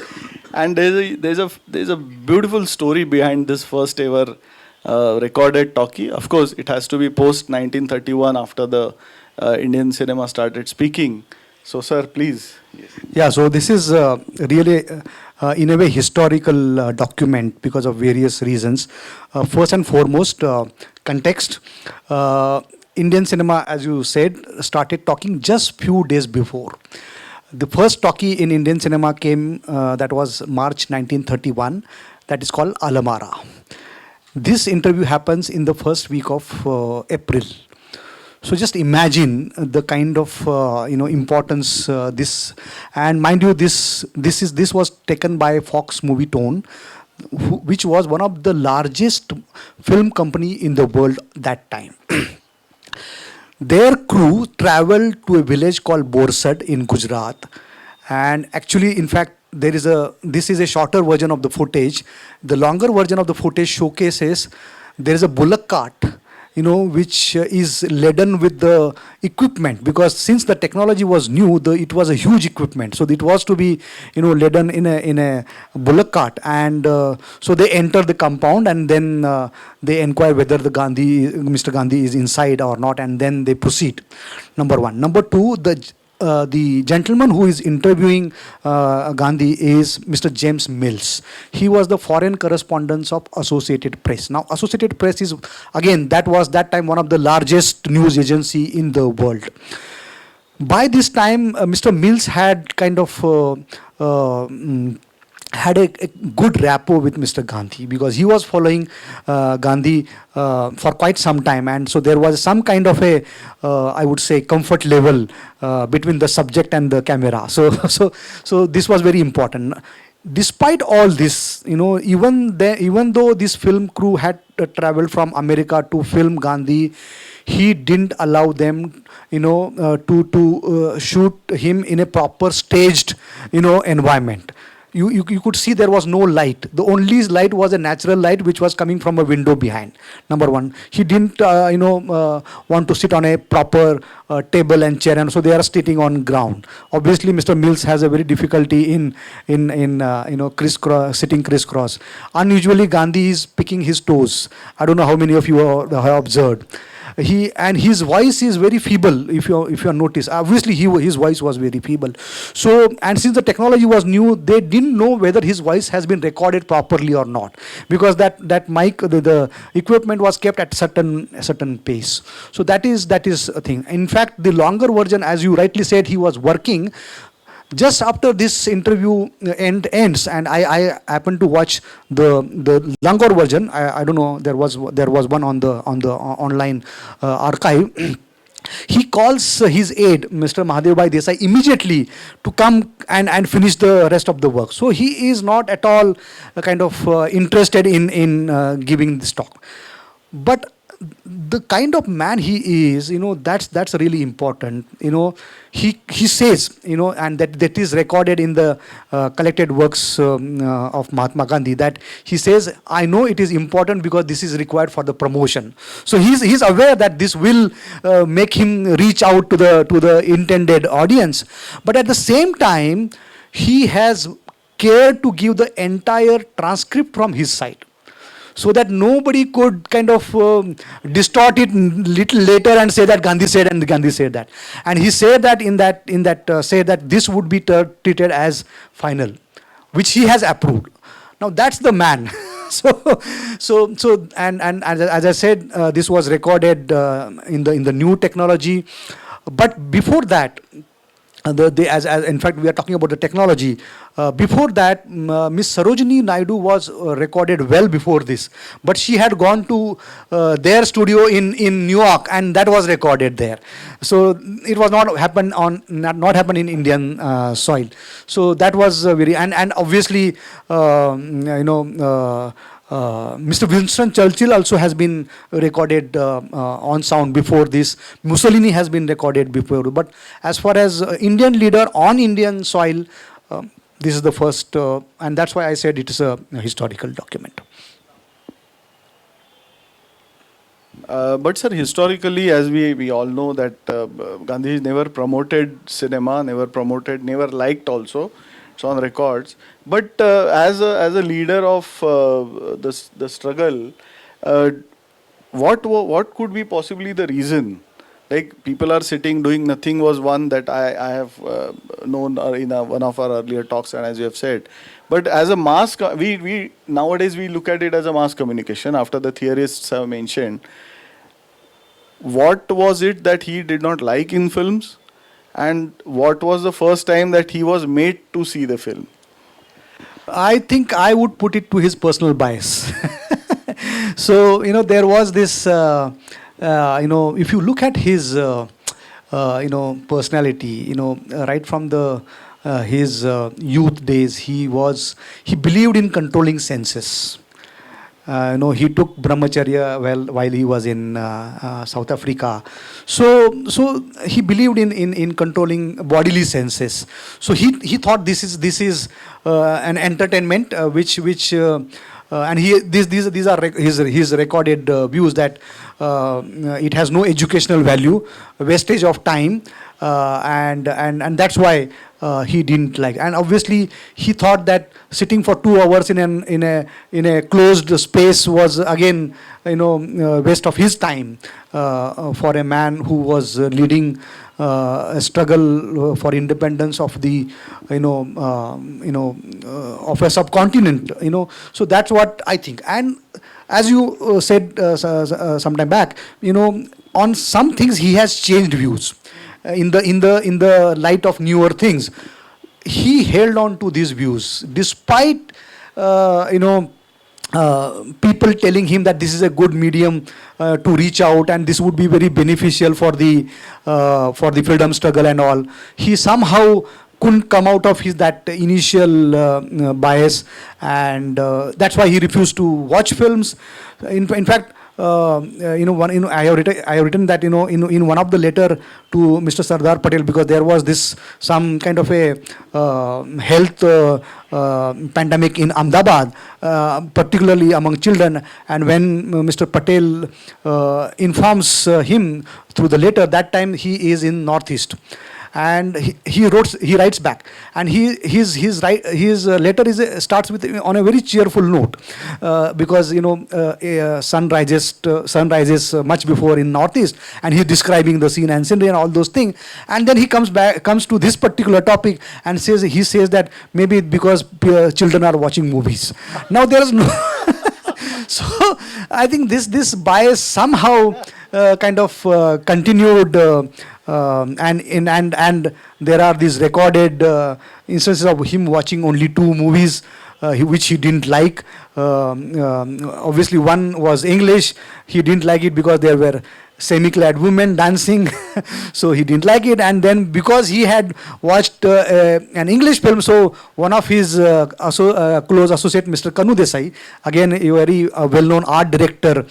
And there's a beautiful story behind this first ever recorded talkie. Of course, it has to be post 1931, after the Indian cinema started speaking. So, sir, please. Yes. Yeah, so this is really, in a way, historical document because of various reasons. First and foremost, context. Indian cinema, as you said, started talking just few days before. The first talkie in Indian cinema came, that was March 1931, that is called Alamara. This interview happens in the first week of April. So just imagine the kind of importance this, and mind you, this was taken by Fox Movie Tone, which was one of the largest film company in the world that time. Their crew traveled to a village called Borsad in Gujarat, and actually, in fact, this is a shorter version of the footage. The longer version of the footage showcases there is a bullock cart, which is laden with the equipment, because since the technology was new, it was a huge equipment. So it was to be, laden in a bullock cart, and so they enter the compound, and then they inquire whether Mr. Gandhi is inside or not, and then they proceed. Number one. Number two, the gentleman who is interviewing Gandhi is Mr. James Mills. He was the foreign correspondent of Associated Press. Now, Associated Press is, again, that was that time one of the largest news agency in the world. By this time, Mr. Mills had kind of had a good rapport with Mr. Gandhi, because he was following Gandhi for quite some time, and so there was some kind of a, I would say, comfort level between the subject and the camera. So this was very important. Despite all this, even though this film crew had traveled from America to film Gandhi, he didn't allow them, to shoot him in a proper staged, environment. You could see there was no light. The only light was a natural light which was coming from a window behind. Number one, he didn't want to sit on a proper table and chair, and so they are sitting on ground. Obviously, Mr. Mills has a very difficulty in sitting crisscross. Unusually, Gandhi is picking his toes. I don't know how many of you have observed. His voice is very feeble. If you notice, obviously his voice was very feeble. So, and since the technology was new, they didn't know whether his voice has been recorded properly or not, because that mic, the equipment was kept at certain pace. So that is a thing. In fact, the longer version, as you rightly said, he was working. Just after this interview ends, and I happened to watch the longer version. I don't know, there was one on the online archive. He calls his aide, Mr. Mahadevbhai Desai, immediately to come and finish the rest of the work. So he is not at all kind of interested in giving this talk. But the kind of man he is, that's really important. He says, and that is recorded in the collected works of Mahatma Gandhi, that he says, I know it is important because this is required for the promotion. So he's aware that this will make him reach out to the intended audience, but at the same time he has cared to give the entire transcript from his side, so that nobody could kind of distort it little later and say that Gandhi said and Gandhi said that. And he said that say that this would be treated as final, which he has approved. Now that's the man. And as I said, this was recorded in the new technology. But before that, in fact, we are talking about the technology. Before that, Miss Sarojini Naidu was recorded well before this, but she had gone to their studio in New York, and that was recorded there. So it was not happen in Indian soil. So that was very, and obviously, Mr. Winston Churchill also has been recorded on sound before this. Mussolini has been recorded before. But as far as Indian leader on Indian soil, this is the first, and that's why I said it is a historical document. But sir, historically, as we all know that Gandhi never promoted cinema, never liked also. It's on records. But as a leader of the struggle, what could be possibly the reason? Like, people are sitting doing nothing was one that I have known in one of our earlier talks, and as you have said. But as a mass, we nowadays we look at it as a mass communication. After the theorists have mentioned, what was it that he did not like in films? And what was the first time that he was made to see the film? I think I would put it to his personal bias. So, there was this, if you look at his, personality, right from his youth days, he believed in controlling senses. He took brahmacharya while he was in South Africa. So he believed in controlling bodily senses. So he thought this is an entertainment which and these are his recorded views, that it has no educational value, wastage of time, and that's why he didn't like. And obviously he thought that sitting for 2 hours in a closed space was again waste of his time for a man who was leading a struggle for independence of the of a subcontinent. So that's what I think. And as you said some time back, on some things he has changed views. In the light of newer things, he held on to these views despite people telling him that this is a good medium to reach out and this would be very beneficial for the freedom struggle and all. He somehow couldn't come out of that initial bias, and that's why he refused to watch films. In fact, I have written that in one of the letter to Mr. Sardar Patel, because there was some kind of a health pandemic in Ahmedabad, particularly among children, and when Mr. Patel informs him through the letter, that time he is in Northeast. And he writes back, and his letter starts with on a very cheerful note, because sun rises much before in Northeast, and he's describing the scene and scenery and all those things, and then he comes to this particular topic and says that maybe because children are watching movies. Now there is no so I think this bias somehow kind of continued. And there are these recorded instances of him watching only 2 movies which he didn't like. Obviously one was English. He didn't like it because there were semi-clad women dancing. So he didn't like it. And then because he had watched an English film, so one of his close associate, Mr. Kanu Desai, again a very well-known art director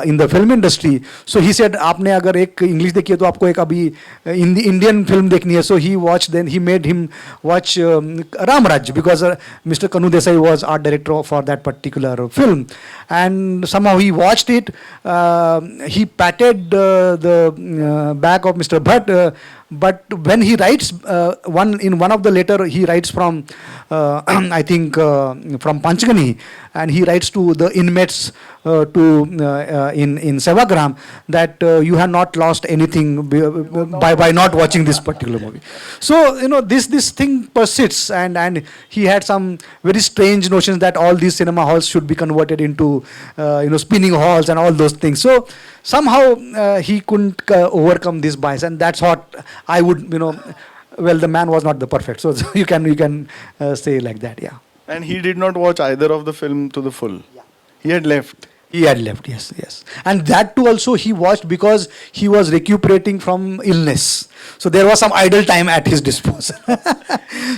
in the film industry. So he said, आपने अगर एक English देखी है तो आपको एक अभी Indian film देखनी है. So he watched, then he made him watch Ramraj, because Mr. Kanu Desai was art director for that particular film. And somehow he watched it. He patted the back of Mr. Bhatt. But when he writes, in one of the letter, he writes from, I think, from Panchgani, and he writes to the inmates in Sevagram that you have not lost anything by not watching this particular movie. So this thing persists, and he had some very strange notions that all these cinema halls should be converted into spinning halls and all those things. So somehow he couldn't overcome this bias, and that's what I would, well, the man was not the perfect. So you can say like that, yeah. And he did not watch either of the film to the full. Yeah. He had left. He had left, yes. And that too also he watched because he was recuperating from illness. So there was some idle time at his disposal.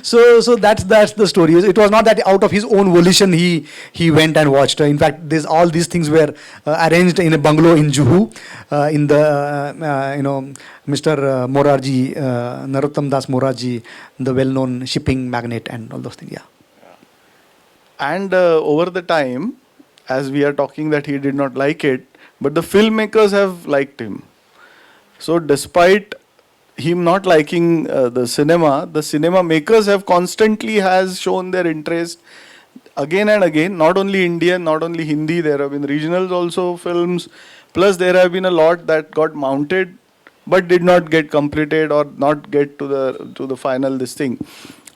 So that's the story. It was not that out of his own volition he went and watched. In fact, all these things were arranged in a bungalow in Juhu, in the Mr. Morarji, Narottam Das Morarji, the well-known shipping magnate and all those things. Yeah. And over the time, as we are talking that he did not like it, but the filmmakers have liked him. So despite him not liking the cinema makers have constantly has shown their interest again and again, not only Indian, not only Hindi, there have been regionals also films, plus there have been a lot that got mounted but did not get completed or not get to the final this thing.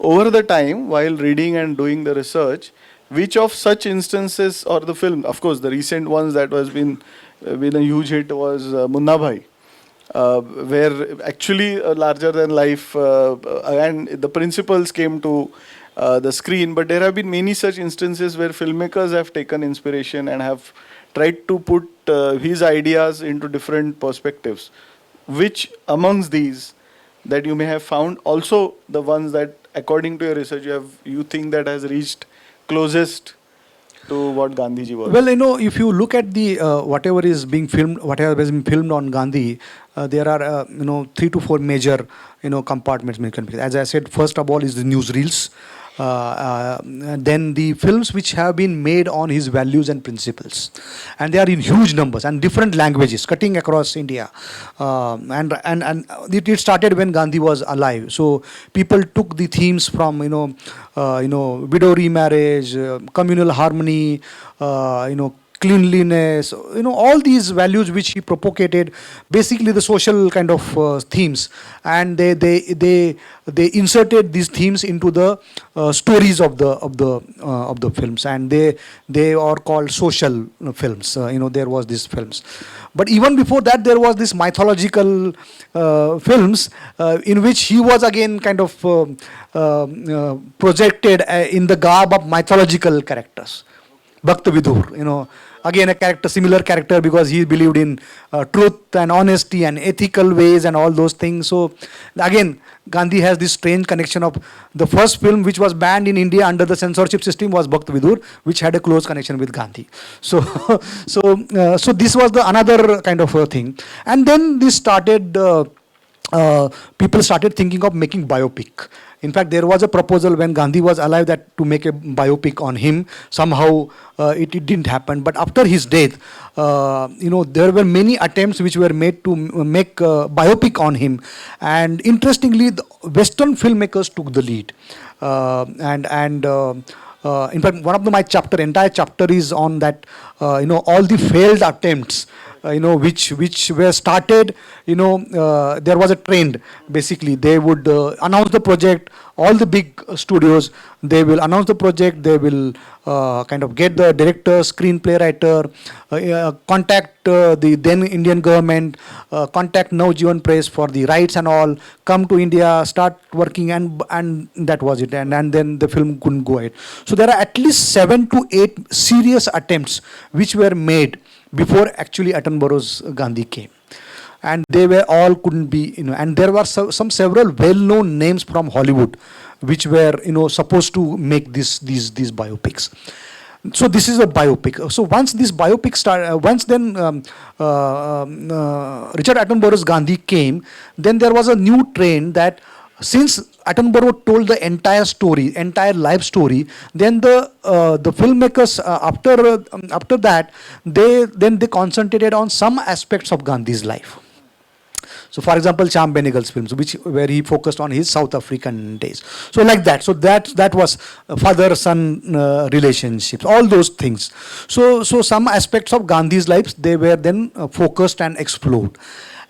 Over the time, while reading and doing the research, which of such instances or the film, of course the recent ones that was been a huge hit was Munna Bhai, where actually a larger than life and the principles came to the screen, but there have been many such instances where filmmakers have taken inspiration and have tried to put his ideas into different perspectives. Which amongst these that you may have found, also the ones that according to your research you think that has reached closest to what Gandhiji was? Well, if you look at the whatever has been filmed on Gandhi, there are 3 to 4 major compartments. As I said, first of all is the newsreels. Then the films which have been made on his values and principles, and they are in huge numbers and different languages cutting across India, and it started when Gandhi was alive. So people took the themes from widow remarriage, communal harmony, cleanliness, all these values which he propagated, basically the social kind of themes, and they inserted these themes into the stories of the films, and they are called social films. There was these films, but even before that there was this mythological films in which he was again kind of projected in the garb of mythological characters. Bhakta Vidur, again a character, similar character, because he believed in truth and honesty and ethical ways and all those things. So again, Gandhi has this strange connection of the first film which was banned in India under the censorship system was Bhakta Vidur, which had a close connection with Gandhi. So this was the another kind of a thing, and then this started. People started thinking of making biopic. In fact, there was a proposal when Gandhi was alive that to make a biopic on him. Somehow it didn't happen. But after his death, there were many attempts which were made to make a biopic on him. And interestingly, the Western filmmakers took the lead. In fact, one of my entire chapter is on that, all the failed attempts, which were started, there was a trend. Basically, they would announce the project, all the big studios, they will announce the project, they will kind of get the director, screenplay writer, contact the then Indian government, contact Navjivan Press for the rights and all, come to India, start working, and that was it. And then the film couldn't go ahead. So there are at least 7 to 8 serious attempts which were made before actually Attenborough's Gandhi came. and they were all couldn't be, and there were some several well-known names from Hollywood, which were supposed to make these biopics. So this is a biopic. So once this biopic started, once then Richard Attenborough's Gandhi came, then there was a new trend that since Attenborough told the entire story, entire life story, then the filmmakers after that they concentrated on some aspects of Gandhi's life. So, for example, Cham Benegal's films, where he focused on his South African days. So, like that. So that was father-son relationships, all those things. So some aspects of Gandhi's lives, they were then focused and explored.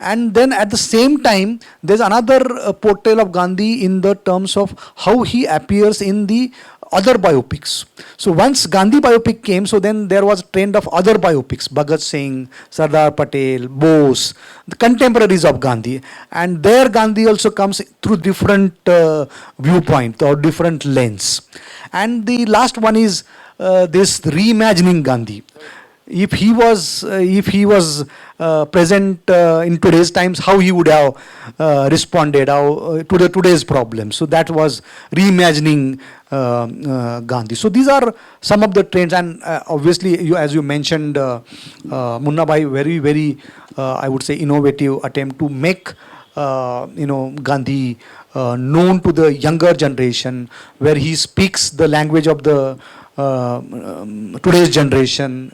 And then at the same time, there's another portrayal of Gandhi in the terms of how he appears in the other biopics. So once Gandhi biopic came, so then there was a trend of other biopics, Bhagat Singh, Sardar Patel, Bose, the contemporaries of Gandhi. And there Gandhi also comes through different viewpoint or different lens. And the last one is this reimagining Gandhi. If he was present in today's times, how he would have responded to today's problems. So that was reimagining Gandhi. So these are some of the trends, and obviously, as you mentioned, Munna Bhai, very I would say innovative attempt to make Gandhi known to the younger generation, where he speaks the language of the today's generation,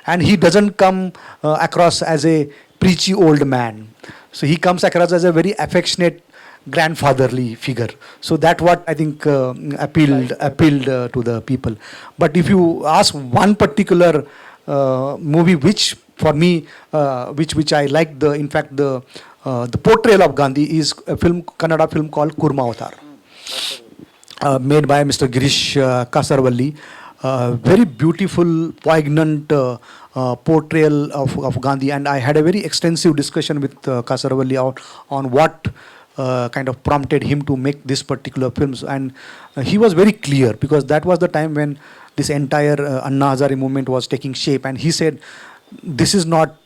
and he doesn't come across as a preachy old man. So he comes across as a very affectionate grandfatherly figure. So that what I think appealed to the people. But if you ask one particular movie which for me which I like, in fact the portrayal of Gandhi is a Kannada film called Kurma Avatar. Made by Mr. Girish Kasarvalli. Very beautiful, poignant portrayal of Gandhi, and I had a very extensive discussion with Kasarvalli on what kind of prompted him to make this particular films, and he was very clear, because that was the time when this entire Anna Hazare movement was taking shape, and he said, this is not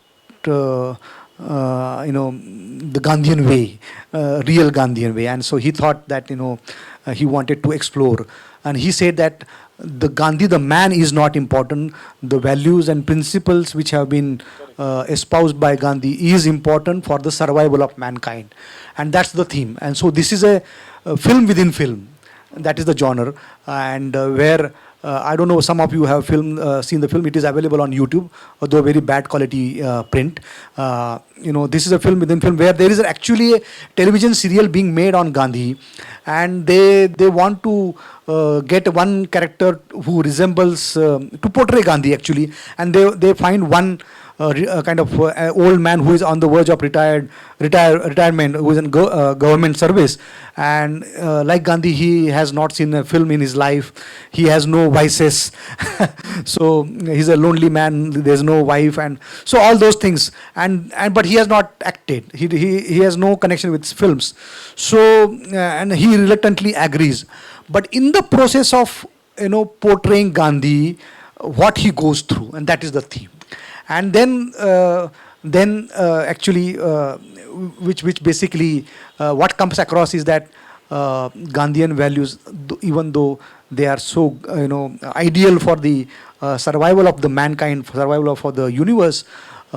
the Gandhian way, real Gandhian way. And so he thought that he wanted to explore, and he said that the Gandhi, the man, is not important. The values and principles which have been espoused by Gandhi is important for the survival of mankind, and that's the theme. And so this is a film within film. That is the genre, and where I don't know, some of you have seen the film. It is available on YouTube, although very bad quality print. This is a film within film, where there is actually a television serial being made on Gandhi, and they want to get one character who resembles to portray Gandhi actually, and they find one kind of old man who is on the verge of retirement, who is in government service, and like Gandhi, he has not seen a film in his life. He has no vices, so he's a lonely man. There's no wife, and so all those things. And but he has not acted. He has no connection with films. So and he reluctantly agrees. But in the process of portraying Gandhi, what he goes through, and that is the theme. And then actually, which basically what comes across is that Gandhian values, even though they are so ideal for the survival of the mankind, survival for the universe,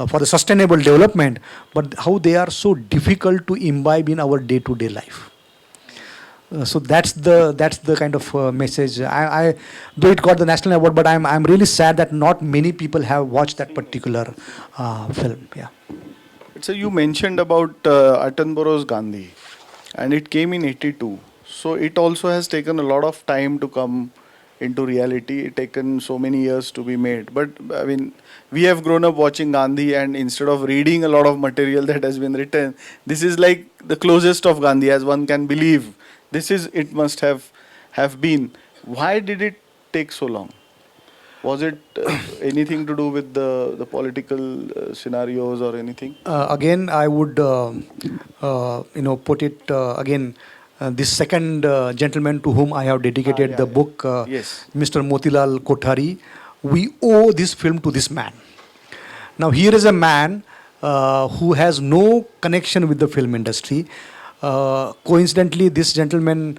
for the sustainable development, but how they are so difficult to imbibe in our day-to-day life. So that's the kind of message. I though it got the national award, but I'm really sad that not many people have watched that particular film. Yeah. So you mentioned about Attenborough's Gandhi, and it came in '82. So it also has taken a lot of time to come into reality. It taken so many years to be made. But I mean, we have grown up watching Gandhi, and instead of reading a lot of material that has been written, this is like the closest of Gandhi as one can believe. It must have been. Why did it take so long? Was it anything to do with the political scenarios or anything? Again, I would put it again. This second gentleman to whom I have dedicated the book, yes, Mr. Motilal Kothari, we owe this film to this man. Now here is a man who has no connection with the film industry. Coincidentally, this gentleman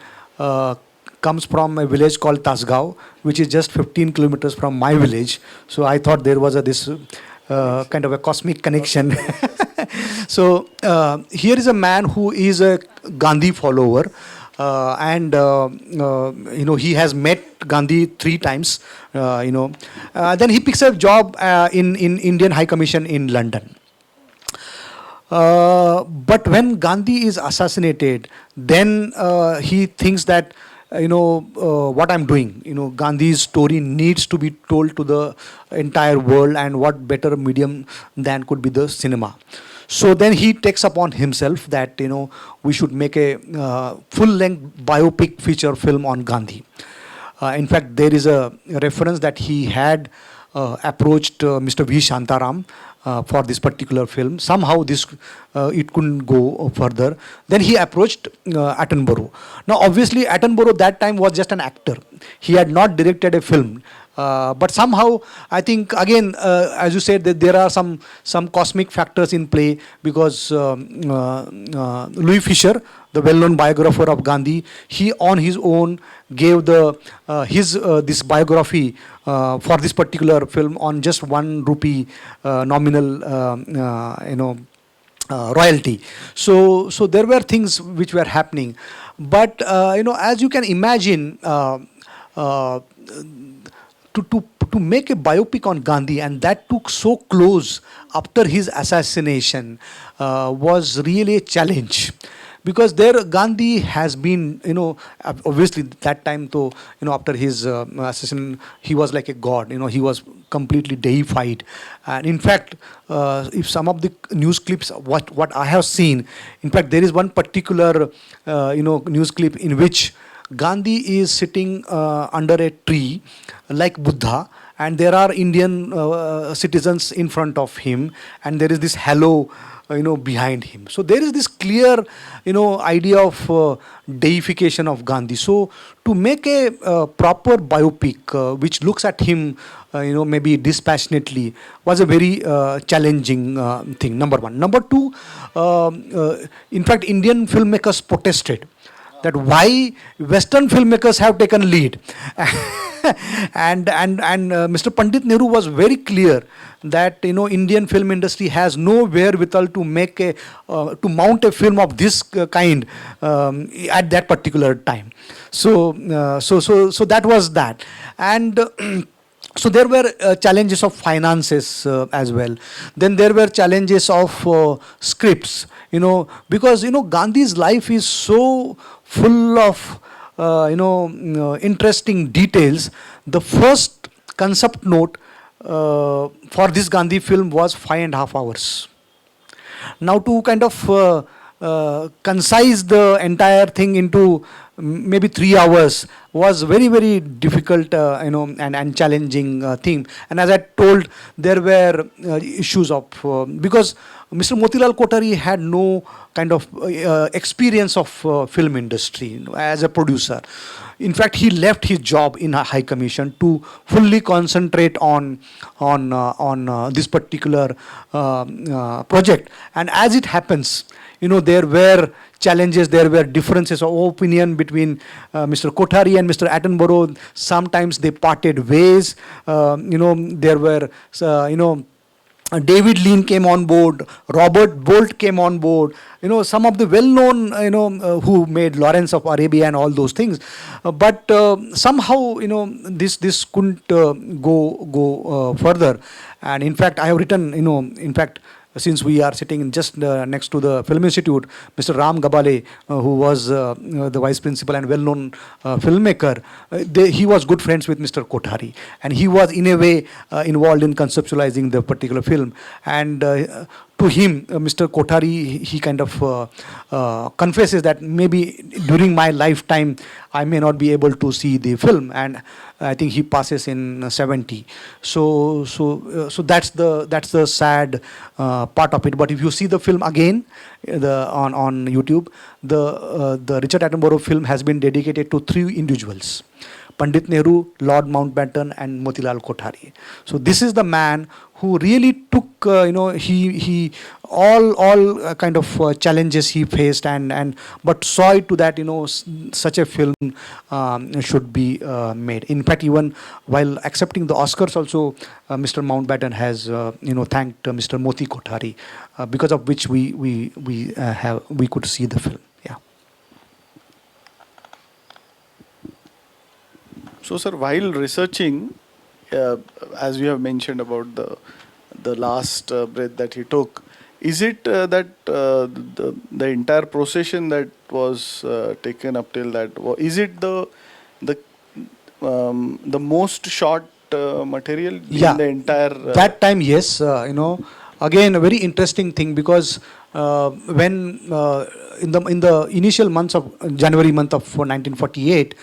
comes from a village called Tasgao, which is just 15 kilometers from my village. So I thought there was this kind of a cosmic connection. So here is a man who is a Gandhi follower, and he has met Gandhi 3 times. Then he picks a job in Indian High Commission in London. But when Gandhi is assassinated, then he thinks that what I'm doing, Gandhi's story needs to be told to the entire world, and what better medium than could be the cinema. So then he takes upon himself that we should make a full-length biopic feature film on Gandhi. In fact, there is a reference that he had approached Mr. V. Shantaram for this particular film. Somehow it couldn't go further. Then he approached Attenborough. Now obviously Attenborough that time was just an actor. He had not directed a film. But somehow I think again, as you said, that there are some cosmic factors in play, because Louis Fisher, the well-known biographer of Gandhi, he on his own gave this biography for this particular film on just 1 rupee nominal royalty. So there were things which were happening, but as you can imagine, to make a biopic on Gandhi, and that took so close after his assassination, was really a challenge. Because there Gandhi has been, obviously that time, though, after his assassination, he was like a god. He was completely deified. And in fact, if some of the news clips, what I have seen, in fact, there is one particular, news clip in which Gandhi is sitting under a tree like Buddha, and there are Indian citizens in front of him, and there is this halo behind him. So there is this clear idea of deification of Gandhi. So to make a proper biopic which looks at him maybe dispassionately was a very challenging thing, number one. Number two, in fact Indian filmmakers protested that why Western filmmakers have taken lead. and Mr. Pandit Nehru was very clear that Indian film industry has no wherewithal to make to mount a film of this kind at that particular time. So that was that. And so there were challenges of finances as well. Then there were challenges of scripts, because Gandhi's life is so full of interesting details. The first concept note for this Gandhi film was 5.5 hours. Now to kind of concise the entire thing into maybe 3 hours was very, very difficult and challenging thing. And as I told, there were issues of because Mr. Motilal Kothari had no kind of experience of film industry as a producer. In fact, he left his job in a High Commission to fully concentrate on this particular project. And as it happens, there were challenges, there were differences of opinion between Mr. Kothari and Mr. Attenborough. Sometimes they parted ways. There were, David Lean came on board, Robert Bolt came on board, some of the well-known, who made Lawrence of Arabia and all those things. But somehow, this couldn't go further. And in fact, I have written, in fact, since we are sitting just next to the Film Institute, Mr. Ram Gabale, who was the vice principal and well-known filmmaker, he was good friends with Mr. Kothari, and he was in a way involved in conceptualizing the particular film. And to him, Mr. Kothari, he kind of confesses that maybe during my lifetime I may not be able to see the film, and I think he passes in 70. So that's the sad part of it. But if you see the film again, on YouTube, the Richard Attenborough film has been dedicated to 3 individuals: Pandit Nehru, Lord Mountbatten, and Motilal Kothari. So this is the man who really took, he all kind of challenges he faced, and but saw it to that, such a film should be made. In fact, even while accepting the Oscars, also Mr. Mountbatten has thanked Mr. Moti Kothari, because of which we could see the film. Yeah. So, sir, while researching, as you have mentioned about the last breath that he took, is it that the entire procession that was taken up till that, is it the most short material Yeah. in the entire? That time, yes. Again, a very interesting thing, because when in the initial months of January month of 1948,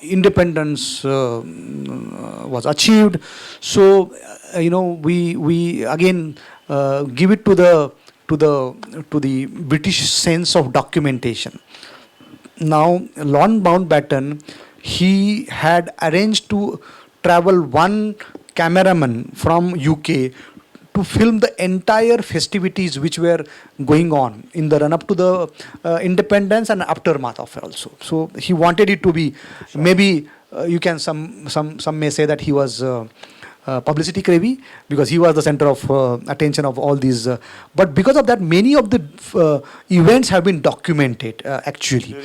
independence was achieved. So we again give it to the British sense of documentation. Now, Lord Mountbatten, he had arranged to travel one cameraman from UK to film the entire festivities which were going on in the run-up to the independence and aftermath of it also. So he wanted it to be, maybe you can, some may say that he was publicity cravey, because he was the center of attention of all these. But because of that, many of the events have been documented actually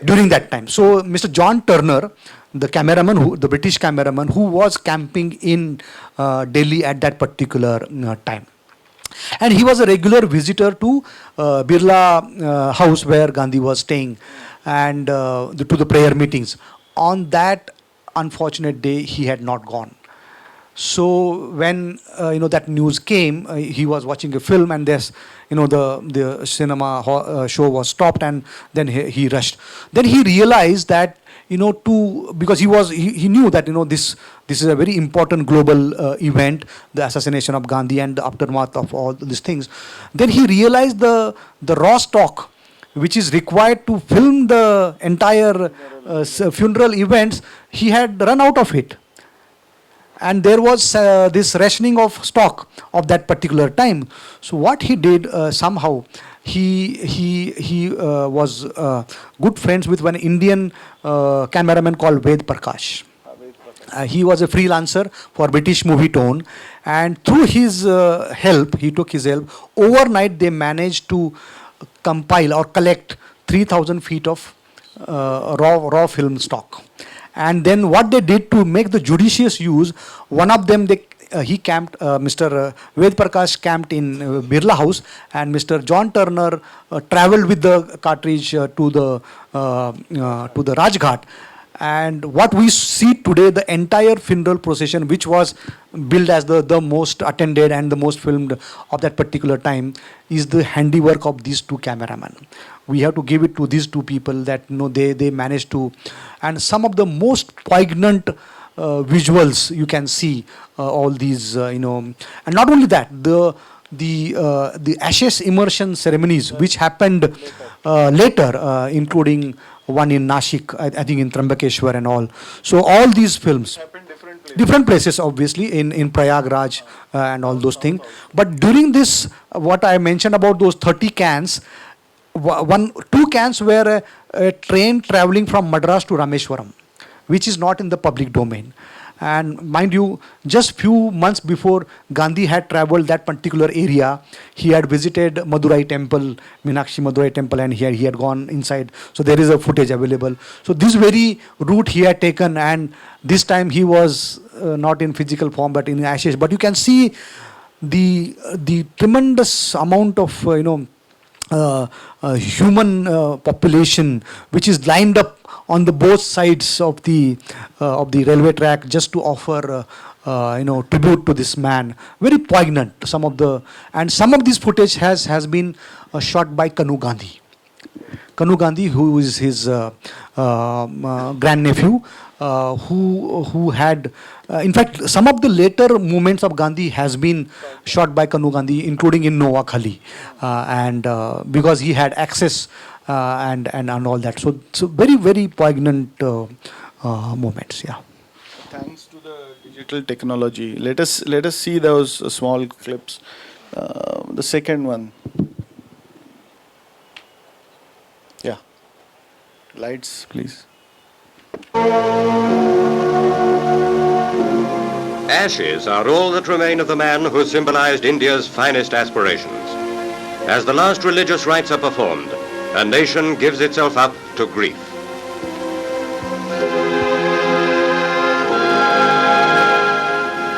during that time. So Mr. John Turner, the cameraman, the British cameraman who was camping in Delhi at that particular time, and he was a regular visitor to Birla House where Gandhi was staying, and to the prayer meetings. On that unfortunate day, he had not gone. So when that news came, he was watching a film, and there's the cinema show was stopped, and then he rushed. Then he realized that because he knew that this is a very important global event, the assassination of Gandhi and the aftermath of all these things. Then he realized the raw stock which is required to film the entire funeral events, he had run out of it. And there was this rationing of stock of that particular time. So what he did, somehow, he was good friends with one Indian cameraman called Prakash. He was a freelancer for British Movie Tone, and through his help, he took his help. Overnight, they managed to compile or collect 3,000 feet of raw film stock. And then what they did to make the judicious use, one of them, he camped, Mr. Ved Prakash camped in Birla House, and Mr. John Turner traveled with the cartridge to the Rajghat. And what we see today, the entire funeral procession, which was billed as the most attended and the most filmed of that particular time, is the handiwork of these two cameramen. We have to give it to these two people that they managed to, and some of the most poignant visuals you can see, all these and not only that, the ashes immersion ceremonies which happened later, including one in Nashik, I think in Trambakeshwar and all. So all these films, different places obviously, in Prayagraj and all those things. But during this, what I mentioned about those 30 cans, two cans were a train traveling from Madras to Rameshwaram, which is not in the public domain. And mind you, just few months before Gandhi had traveled that particular area, he had visited Madurai temple, Meenakshi Madurai temple, and he had gone inside. So there is a footage available. So this very route he had taken, and this time he was not in physical form but in ashes. But you can see the tremendous amount of human population which is lined up on the both sides of the railway track just to offer tribute to this man. Very poignant. Some of this footage has been shot by Kanu Gandhi. Kanu Gandhi, who is his grandnephew, who had, in fact, some of the later movements of Gandhi has been shot by Kanu Gandhi, including in Noakhali, and because he had access and all that. So very, very poignant moments. Yeah. Thanks to the digital technology. Let us see those small clips. The second one. Yeah. Lights, please. Ashes are all that remain of the man who symbolized India's finest aspirations. As the last religious rites are performed, a nation gives itself up to grief.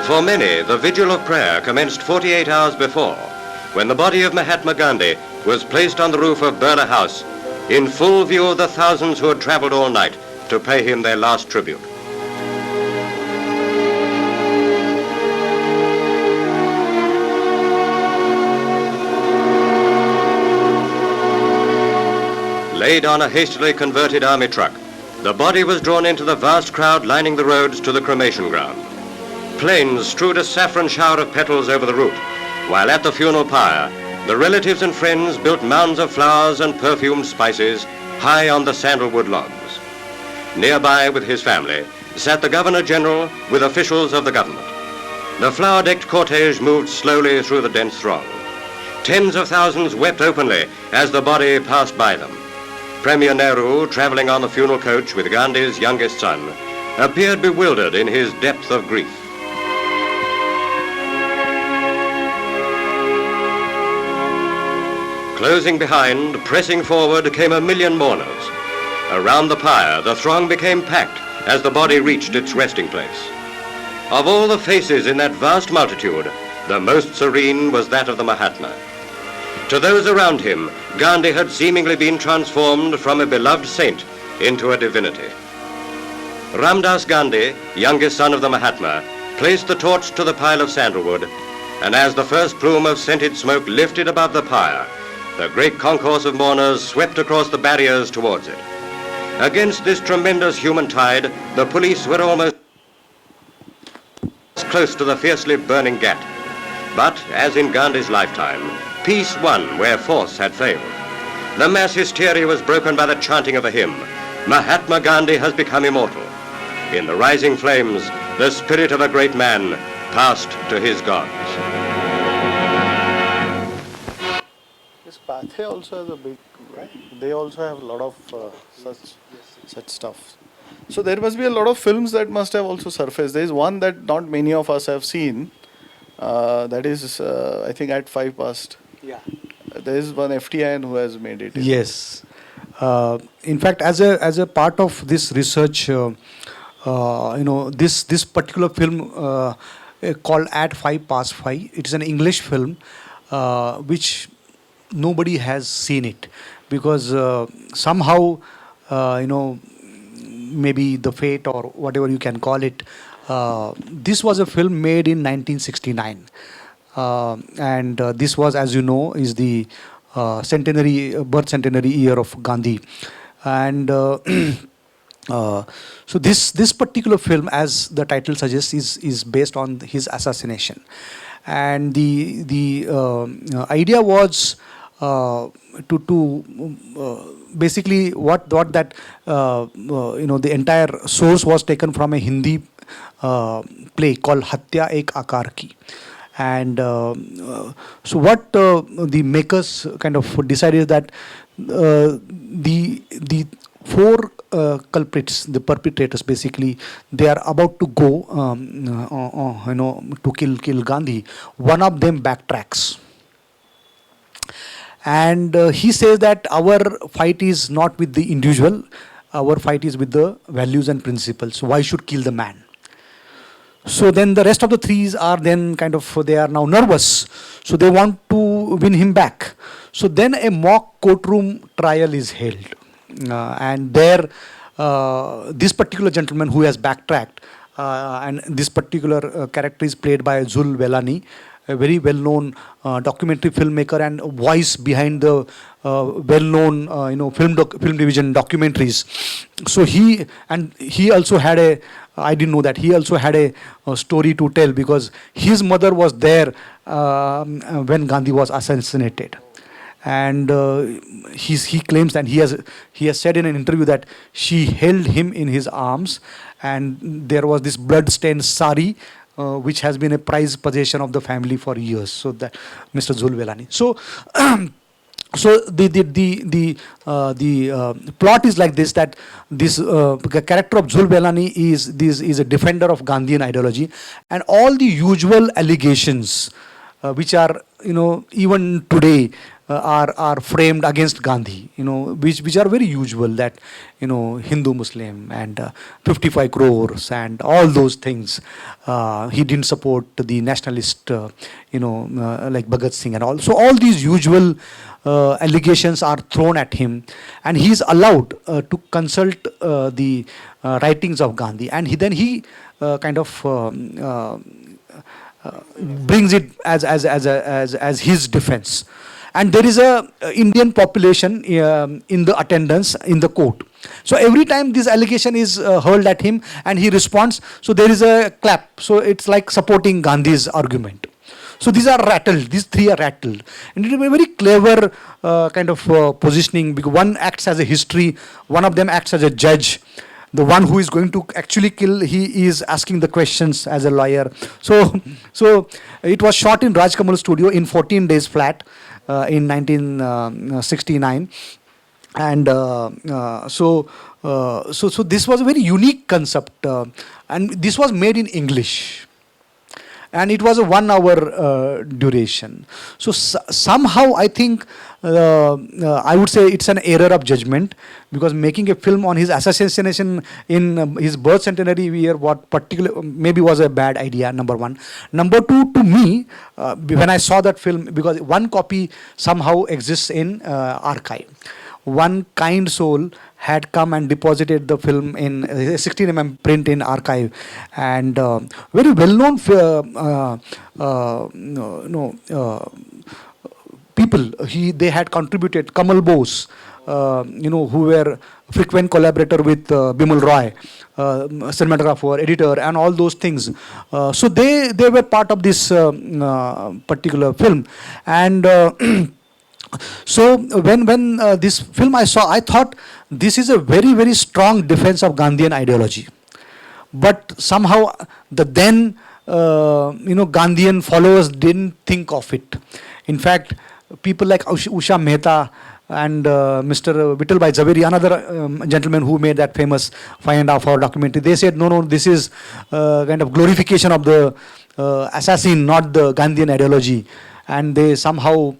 For many, the vigil of prayer commenced 48 hours before, when the body of Mahatma Gandhi was placed on the roof of Birla House in full view of the thousands who had traveled all night to pay him their last tribute. Laid on a hastily converted army truck, the body was drawn into the vast crowd lining the roads to the cremation ground. Planes strewed a saffron shower of petals over the route, while at the funeral pyre, the relatives and friends built mounds of flowers and perfumed spices high on the sandalwood logs. Nearby with his family sat the Governor-General with officials of the government. The flower-decked cortege moved slowly through the dense throng. Tens of thousands wept openly as the body passed by them. Premier Nehru, traveling on the funeral coach with Gandhi's youngest son, appeared bewildered in his depth of grief. Closing behind, pressing forward, came 1 million mourners. Around the pyre, the throng became packed as the body reached its resting place. Of all the faces in that vast multitude, the most serene was that of the Mahatma. To those around him, Gandhi had seemingly been transformed from a beloved saint into a divinity. Ramdas Gandhi, youngest son of the Mahatma, placed the torch to the pile of sandalwood, and as the first plume of scented smoke lifted above the pyre, the great concourse of mourners swept across the barriers towards it. Against this tremendous human tide, the police were almost close to the fiercely burning ghat. But, as in Gandhi's lifetime, peace won where force had failed. The mass hysteria was broken by the chanting of a hymn. Mahatma Gandhi has become immortal. In the rising flames, the spirit of a great man passed to his gods. This Pathe also has a big, right? They also have a lot of such stuff. So there must be a lot of films that must have also surfaced. There is one that not many of us have seen. That is, I think, at 5 past. Yeah. There is one FTIN who has made it. Yes. In fact, as a part of this research, this particular film called At 5 Past 5. It is an English film which nobody has seen it because somehow maybe the fate or whatever you can call it. This was a film made in 1969. And this was, as you know, is the birth centenary year of Gandhi. And so this particular film, as the title suggests, is based on his assassination. And the idea was to basically what that the entire source was taken from a Hindi play called Hatya Ek Aakar Ki. And so what the makers kind of decided that the 4 culprits, the perpetrators, basically they are about to go to kill Gandhi. One of them backtracks, and he says that our fight is not with the individual, our fight is with the values and principles. Why should kill the man? So then the rest of the 3 are then kind of, they are now nervous. So they want to win him back. So then a mock courtroom trial is held. And there, this particular gentleman who has backtracked, and this particular character is played by Zul Velani, a very well-known documentary filmmaker and voice behind the well-known film division documentaries. So he also had I didn't know that, he also had a story to tell because his mother was there when Gandhi was assassinated. and he claims that he has said in an interview that she held him in his arms, and there was this blood-stained sari, which has been a prized possession of the family for years. So that Mr. Zulvelani. So. So the plot is like this, that this character of Zulvelani is a defender of Gandhian ideology, and all the usual allegations which are, even today are framed against Gandhi, which are very usual, that Hindu Muslim and 55 crores and all those things. He didn't support the nationalist, like Bhagat Singh and all. So all these usual allegations are thrown at him, and he is allowed to consult the writings of Gandhi, and he kind of brings it as his defense. And there is a Indian population in the attendance in the court. So every time this allegation is hurled at him and he responds, so there is a clap. So it's like supporting Gandhi's argument. So these three are rattled. And it is a very clever kind of positioning, because one acts as a history, one of them acts as a judge. The one who is going to actually kill, he is asking the questions as a lawyer. So it was shot in Raj Kamal studio in 14 days flat in 1969. And so this was a very unique concept, and this was made in English. And it was a 1 hour duration. So somehow I think, I would say it's an error of judgment, because making a film on his assassination in his birth centenary year, maybe was a bad idea, number one. Number two, to me, when I saw that film, because one copy somehow exists in archive. One kind soul had come and deposited the film in 16 print in archive, and very well-known people. They had contributed. Kamal Bose, who were frequent collaborator with Bimal Roy, cinematographer, editor, and all those things. So they were part of this particular film, and. So when this film I saw, I thought this is a very, very strong defense of Gandhian ideology. But somehow the then Gandhian followers didn't think of it. In fact, people like Usha Mehta and Mr. Vittal Bhai Zaveri, another gentleman who made that famous 5.5 hour documentary, they said, no, this is kind of glorification of the assassin, not the Gandhian ideology. And they somehow,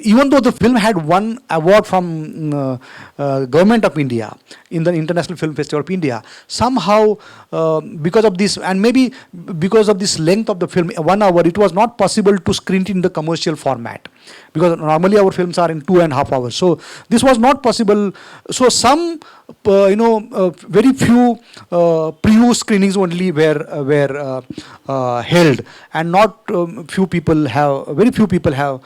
even though the film had won award from Government of India in the International Film Festival of India, somehow because of this, and maybe because of this length of the film, 1 hour, it was not possible to screen it in the commercial format, because normally our films are in 2.5 hours. So this was not possible. So some very few preview screenings only were held, and not very few people have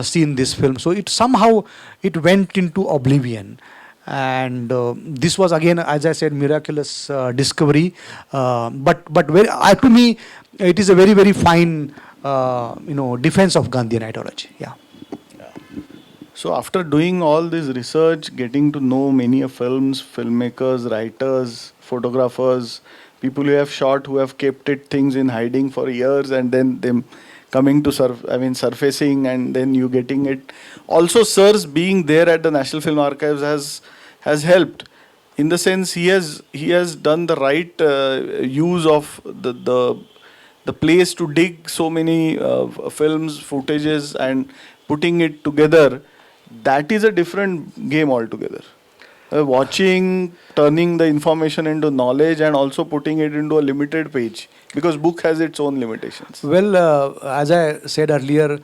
seen this film. So it somehow went into oblivion. And this was again, as I said, miraculous discovery. But to me, it is a very, very fine defense of Gandhian ideology. Yeah. So after doing all this research, getting to know many films, filmmakers, writers, photographers, people who have shot, who have kept things in hiding for years, and then them coming to surfacing, and then you getting it. Also, Sir's being there at the National Film Archives has helped. In the sense, he has done the right use of the place to dig so many films, footages, and putting it together. That is a different game altogether. Watching, turning the information into knowledge, and also putting it into a limited page, because book has its own limitations. Well, as I said earlier,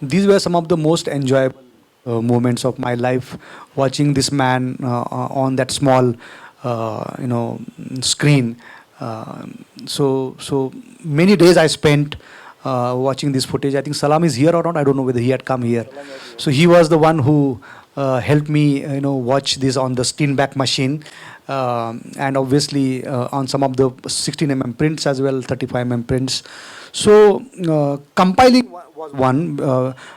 these were some of the most enjoyable moments of my life, watching this man on that small screen. So many days I spent watching this footage. I think Salam is here or not. I don't know whether he had come here. So he was the one who helped me, watch this on the Steenbeck machine, and obviously on some of the 16 prints as well, 35 prints. So compiling was one.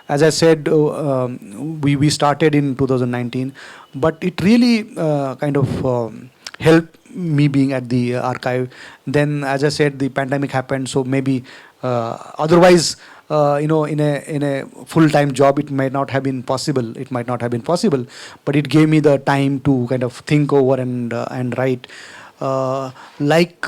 As I said, we started in 2019, but it really kind of helped me being at the archive. Then, as I said, the pandemic happened, so maybe otherwise, in a full-time job, it might not have been possible. It might not have been possible, but it gave me the time to kind of think over and write. Like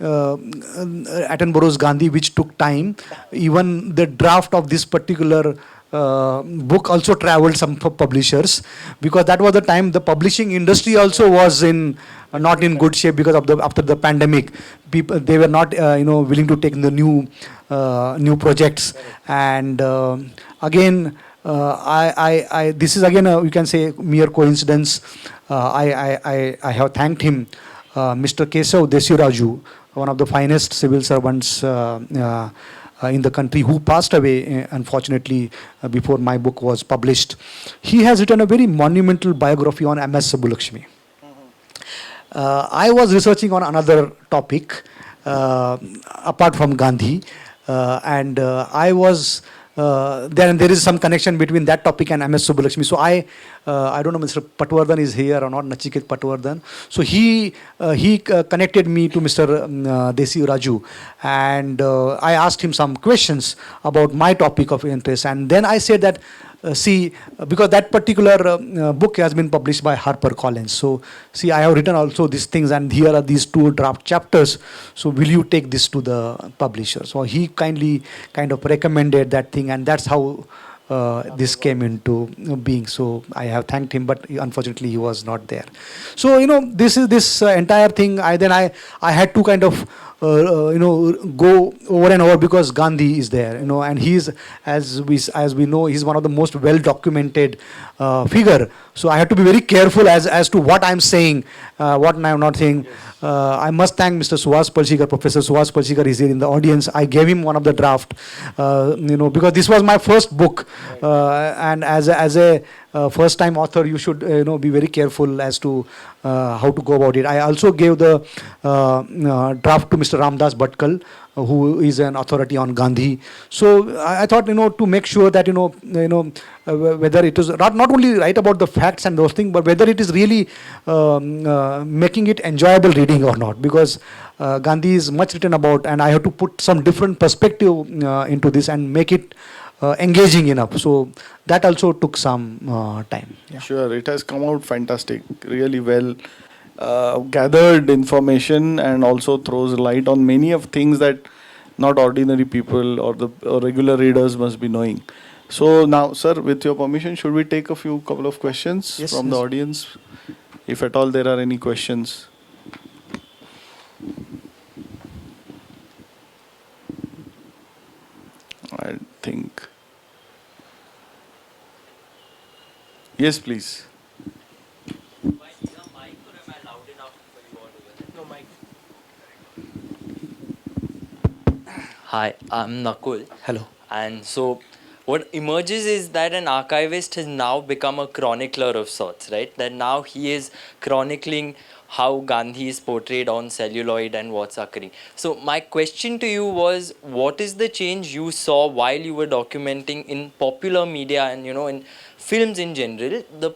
Attenborough's Gandhi, which took time. Even the draft of this particular book also traveled some publishers, because that was the time the publishing industry also was in not in good shape because of the after the pandemic. People, they were not willing to take the new projects. And again, I this is again you can say mere coincidence. I have thanked him, Mr. Kesav Desiraju, one of the finest civil servants in the country, who passed away unfortunately before my book was published. He has written a very monumental biography on MS Subbulakshmi. I was researching on another topic apart from Gandhi, and I was there is some connection between that topic and MS Subbulakshmi. So I don't know, Mr. Patwardhan is here or not, Nachiket Patwardhan. So he connected me to Mr. Desi Raju, and I asked him some questions about my topic of interest. And then I said that, see, because that particular book has been published by HarperCollins. So, see, I have written also these things, and here are these 2 draft chapters. So, will you take this to the publisher? So, he kindly kind of recommended that thing, and that's how this came into being. So, I have thanked him, but unfortunately, he was not there. So, this is this entire thing. I had to kind of go over and over, because Gandhi is there, and he's, as we know, he's one of the most well documented figure. So I have to be very careful as to what I'm saying, what I'm not saying. I must thank Mr. Suhas Palshikar, Professor Suhas Palshikar is here in the audience. I gave him one of the draft, because this was my first book, and as a first time author, you should be very careful as to how to go about it. I also gave the draft to Mr. Ramdas Bhatkal, who is an authority on Gandhi. So I thought, to make sure that whether it is not only write about the facts and those things, but whether it is really making it enjoyable reading or not, because Gandhi is much written about, and I have to put some different perspective into this and make it engaging enough. So that also took some time. Yeah. Sure, it has come out fantastic, really well gathered information, and also throws light on many of things that not ordinary people or regular readers must be knowing. So now, sir, with your permission, should we take a couple of questions from the audience, if at all there are any questions? I think. Yes, please. Hi, I'm Nakul. Hello. And so what emerges is that an archivist has now become a chronicler of sorts, right? That now he is chronicling how Gandhi is portrayed on celluloid and what's occurring. So my question to you was, what is the change you saw while you were documenting in popular media and, in films in general, the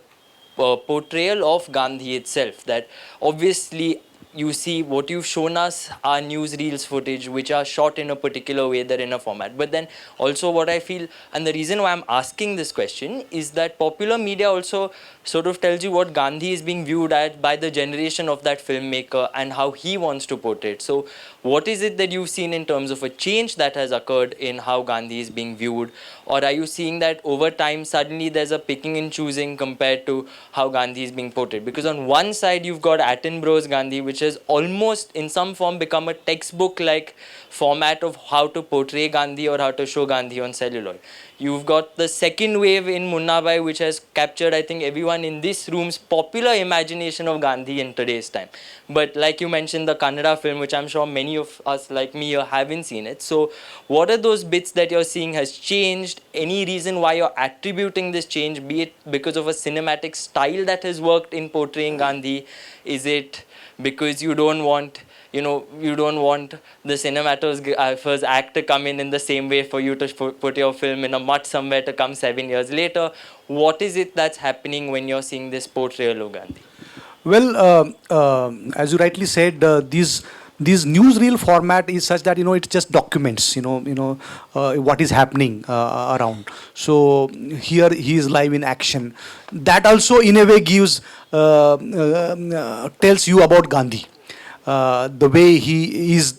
portrayal of Gandhi itself? That obviously you see what you've shown us are newsreels footage which are shot in a particular way, they're in a format. But then also what I feel, and the reason why I'm asking this question, is that popular media also sort of tells you what Gandhi is being viewed at by the generation of that filmmaker and how he wants to portray it. So what is it that you've seen in terms of a change that has occurred in how Gandhi is being viewed? Or are you seeing that over time suddenly there's a picking and choosing compared to how Gandhi is being portrayed? Because on one side you've got Attenborough's Gandhi, which has almost in some form become a textbook like format of how to portray Gandhi or how to show Gandhi on celluloid. You've got the second wave in Munna Bhai, which has captured, I think, everyone in this room's popular imagination of Gandhi in today's time. But like you mentioned, the Kannada film, which I'm sure many of us like me here haven't seen it. So what are those bits that you're seeing has changed? Any reason why you're attributing this change, be it because of a cinematic style that has worked in portraying Gandhi? Is it because you don't want the cinematographer's act to come in the same way for you to put your film in a mud somewhere to come 7 years later? What is it that's happening when you're seeing this portrayal of Gandhi? Well, as you rightly said, these newsreel format is such that it just documents what is happening around. So here he is live in action. That also in a way gives tells you about Gandhi. The way he is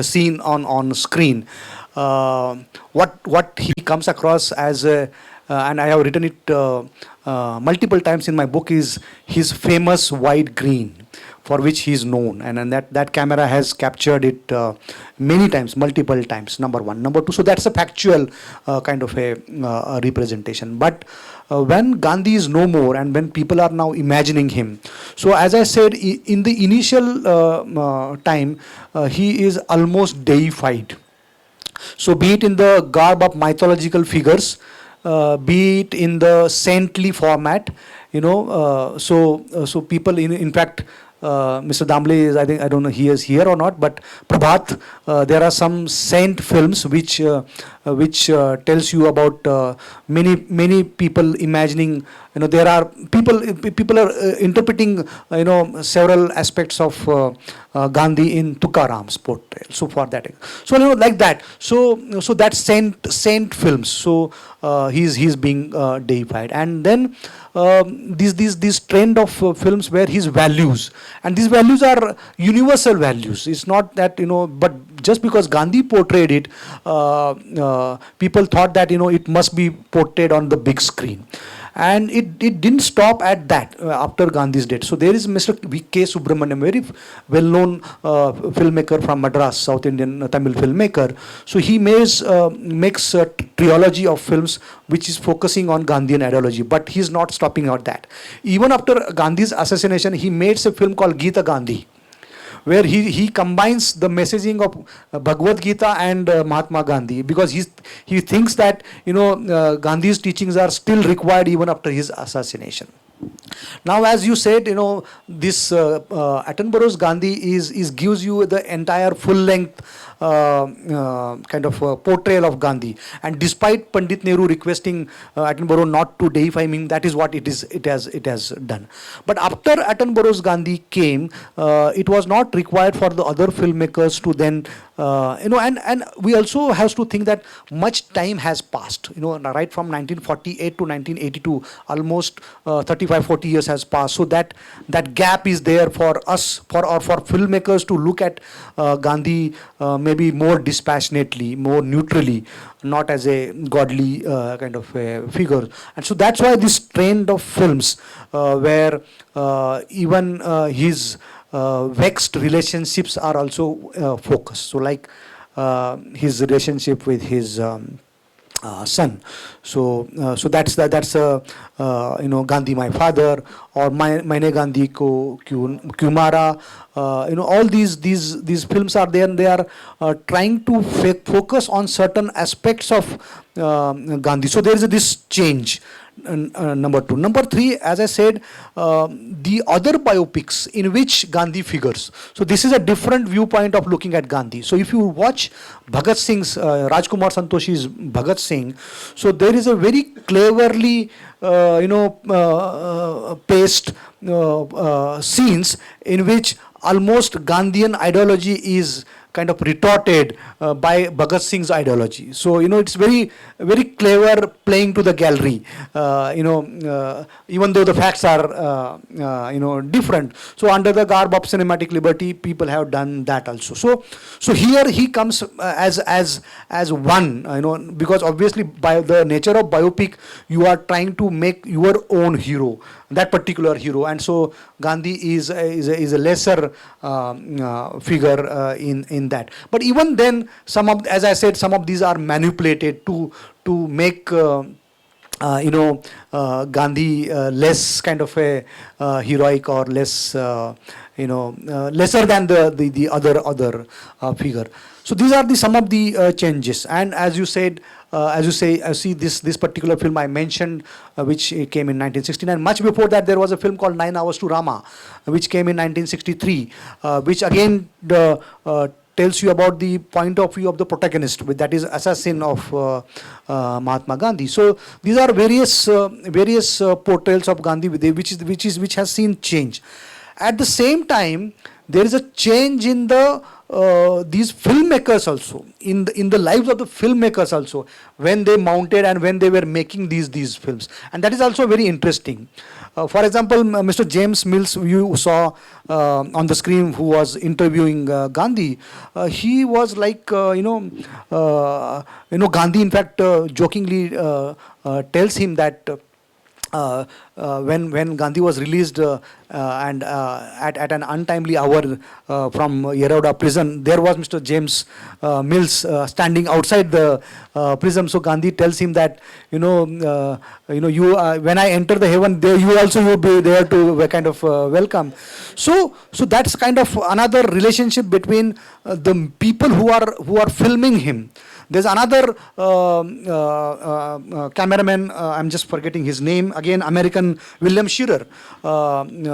seen on screen, what he comes across as a, and I have written it multiple times in my book, is his famous wide green, for which he is known, and that camera has captured it many times, multiple times. Number one, number two. So that's a factual kind of a representation. But when Gandhi is no more, and when people are now imagining him, so as I said, in the initial time, he is almost deified. So be it in the garb of mythological figures, be it in the saintly format, so people in fact. Mr. Damble is, I don't know he is here or not, but Prabhat, there are some saint films which tells you about many people imagining, there are people are interpreting, several aspects of Gandhi in Tukaram's portrayal. So for that, so like that. So that's saint films. So he's being deified, and then this trend of films where his values, and these values are universal values. It's not that but just because Gandhi portrayed it, people thought that it must be portrayed on the big screen. And it didn't stop at that after Gandhi's death. So there is Mr. V.K. Subramaniam, very well-known filmmaker from Madras, South Indian Tamil filmmaker. So he makes a trilogy of films which is focusing on Gandhian ideology, but he's not stopping at that. Even after Gandhi's assassination, he makes a film called Gita Gandhi, where he combines the messaging of Bhagavad Gita and Mahatma Gandhi, because he thinks that Gandhi's teachings are still required even after his assassination. Now, as you said, this Attenborough's Gandhi is gives you the entire full-length kind of portrayal of Gandhi. And despite Pandit Nehru requesting Attenborough not to deify him, that is what it has done. But after Attenborough's Gandhi came, it was not required for the other filmmakers to then and we also have to think that much time has passed, right from 1948 to 1982, almost 35-40 years has passed. So that gap is there for us, for filmmakers to look at Gandhi maybe more dispassionately, more neutrally, not as a godly kind of a figure. And so that's why this trend of films where even his vexed relationships are also focused. So like his relationship with his son. So that's Gandhi my father, or Maine Gandhi ko kyun mara. All these films are there, and they are trying to focus on certain aspects of Gandhi. So there is this change. Number two. Number three, as I said, the other biopics in which Gandhi figures. So this is a different viewpoint of looking at Gandhi. So if you watch Bhagat Singh's, Rajkumar Santoshi's Bhagat Singh, so there is a very cleverly paced scenes in which almost Gandhian ideology is kind of retorted by Bhagat Singh's ideology. So it's very very clever playing to the gallery, even though the facts are different. So under the garb of cinematic liberty, people have done that also. So here he comes as one, because obviously by the nature of biopic, you are trying to make your own hero. that particular hero, and so Gandhi is a lesser figure in that. But even then, some of, as I said, some of these are manipulated to make Gandhi less kind of a heroic, or less lesser than the other figure. So these are the some of the changes. And as you said, as you say, I see this particular film I mentioned, which came in 1969. Much before that, there was a film called 9 Hours to Rama, which came in 1963, which again tells you about the point of view of the protagonist, that is assassin of Mahatma Gandhi. So these are various portrayals of Gandhi, which has seen change. At the same time, there is a change in the these filmmakers also, in the lives of the filmmakers also, when they mounted and when they were making these films, and that is also very interesting. For example, Mr. James Mills, you saw on the screen, who was interviewing Gandhi. He was like, Gandhi in fact jokingly tells him that when Gandhi was released and at an untimely hour from Yeroda prison, there was Mr. James Mills standing outside the prison. So Gandhi tells him that you when I enter the heaven, there you also will be there to kind of welcome. So that's kind of another relationship between the people who are filming him. There's another cameraman, I'm just forgetting his name, again American, William Shearer,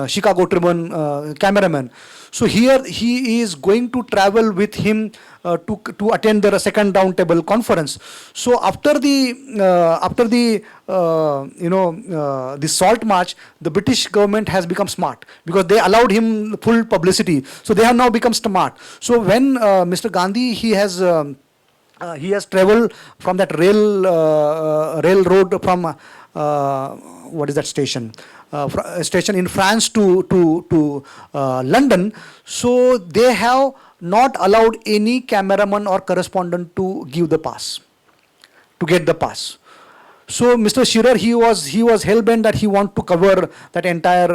Chicago Tribune cameraman. So here he is going to travel with him to attend the second roundtable conference. So after the Salt March, the British government has become smart, because they allowed him full publicity. So they have now become smart. So when Mr. Gandhi, he has traveled from that railroad from what is that station? Station in France to London. So they have not allowed any cameraman or correspondent to give the pass, to get the pass. So Mr. Shearer, he was hell-bent that he want to cover that entire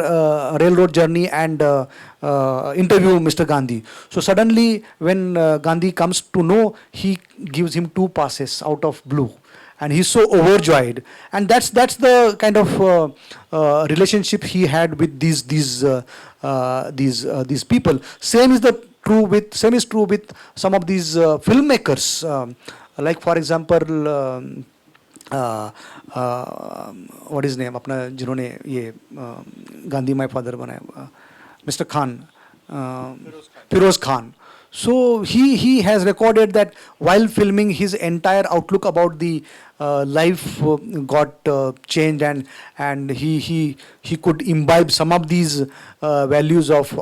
railroad journey and interview Mr. Gandhi. So suddenly, when Gandhi comes to know, he gives him 2 passes out of blue, and he's so overjoyed. And that's the kind of relationship he had with these people. Same is true with some of these filmmakers, like for example. What is name अपना जिन्होंने ये Gandhi my father बनाया, Mr. Khan, Firoz Khan. So he has recorded that while filming, his entire outlook about the life got changed, and he could imbibe some of these values of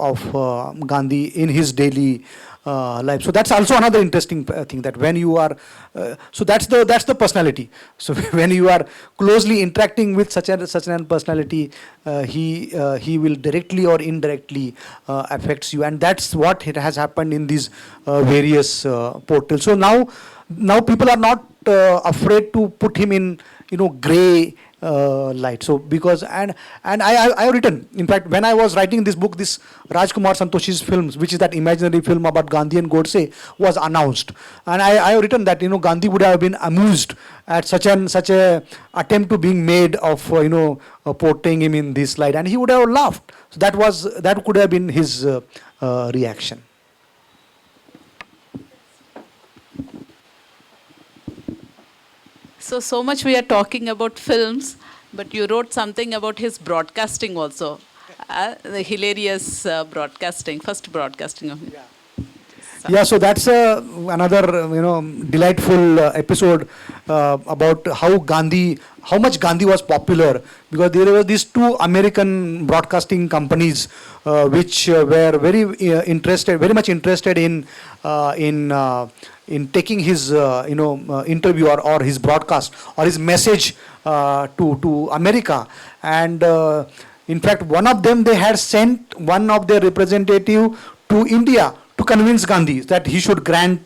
Gandhi in his daily life. So that's also another interesting thing, that when you are so that's the personality. So when you are closely interacting with such an personality, he will directly or indirectly affects you, and that's what it has happened in these various portals. So now people are not afraid to put him in gray light. So because and I have written, in fact, when I was writing this book, this Rajkumar Santoshi's films, which is that imaginary film about Gandhi and Godse, was announced, and I have written that Gandhi would have been amused at such a attempt to being made of portraying him in this light, and he would have laughed. So that could have been his reaction. So much we are talking about films, but you wrote something about his broadcasting also. The hilarious broadcasting, first broadcasting of him. Yeah, so that's another delightful episode about how much Gandhi was popular, because there were these 2 American broadcasting companies which were very much interested in taking his interview or his broadcast or his message to America. And in fact, one of them, they had sent one of their representative to India to convince Gandhi that he should grant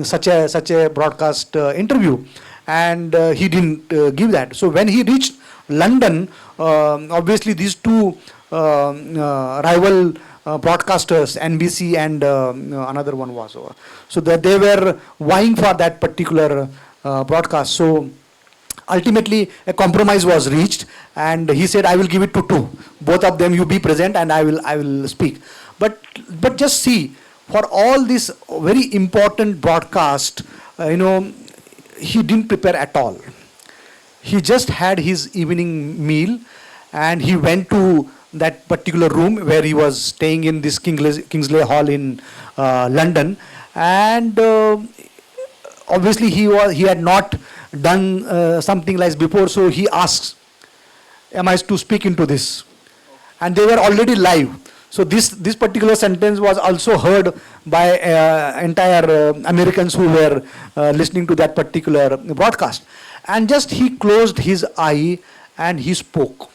such a broadcast interview, and he didn't give that. So when he reached London, obviously these two rival broadcasters, NBC and another one was, so that they were vying for that particular broadcast. So ultimately a compromise was reached, and he said, I will give it to two, both of them you be present and I will speak. But just see, for all this very important broadcast, he didn't prepare at all. He just had his evening meal and he went to that particular room where he was staying in this Kingsley Hall in London, and obviously he had not done something like before, so he asks, am I to speak into this? And they were already live. So this particular sentence was also heard by entire Americans who were listening to that particular broadcast. And just he closed his eye and he spoke.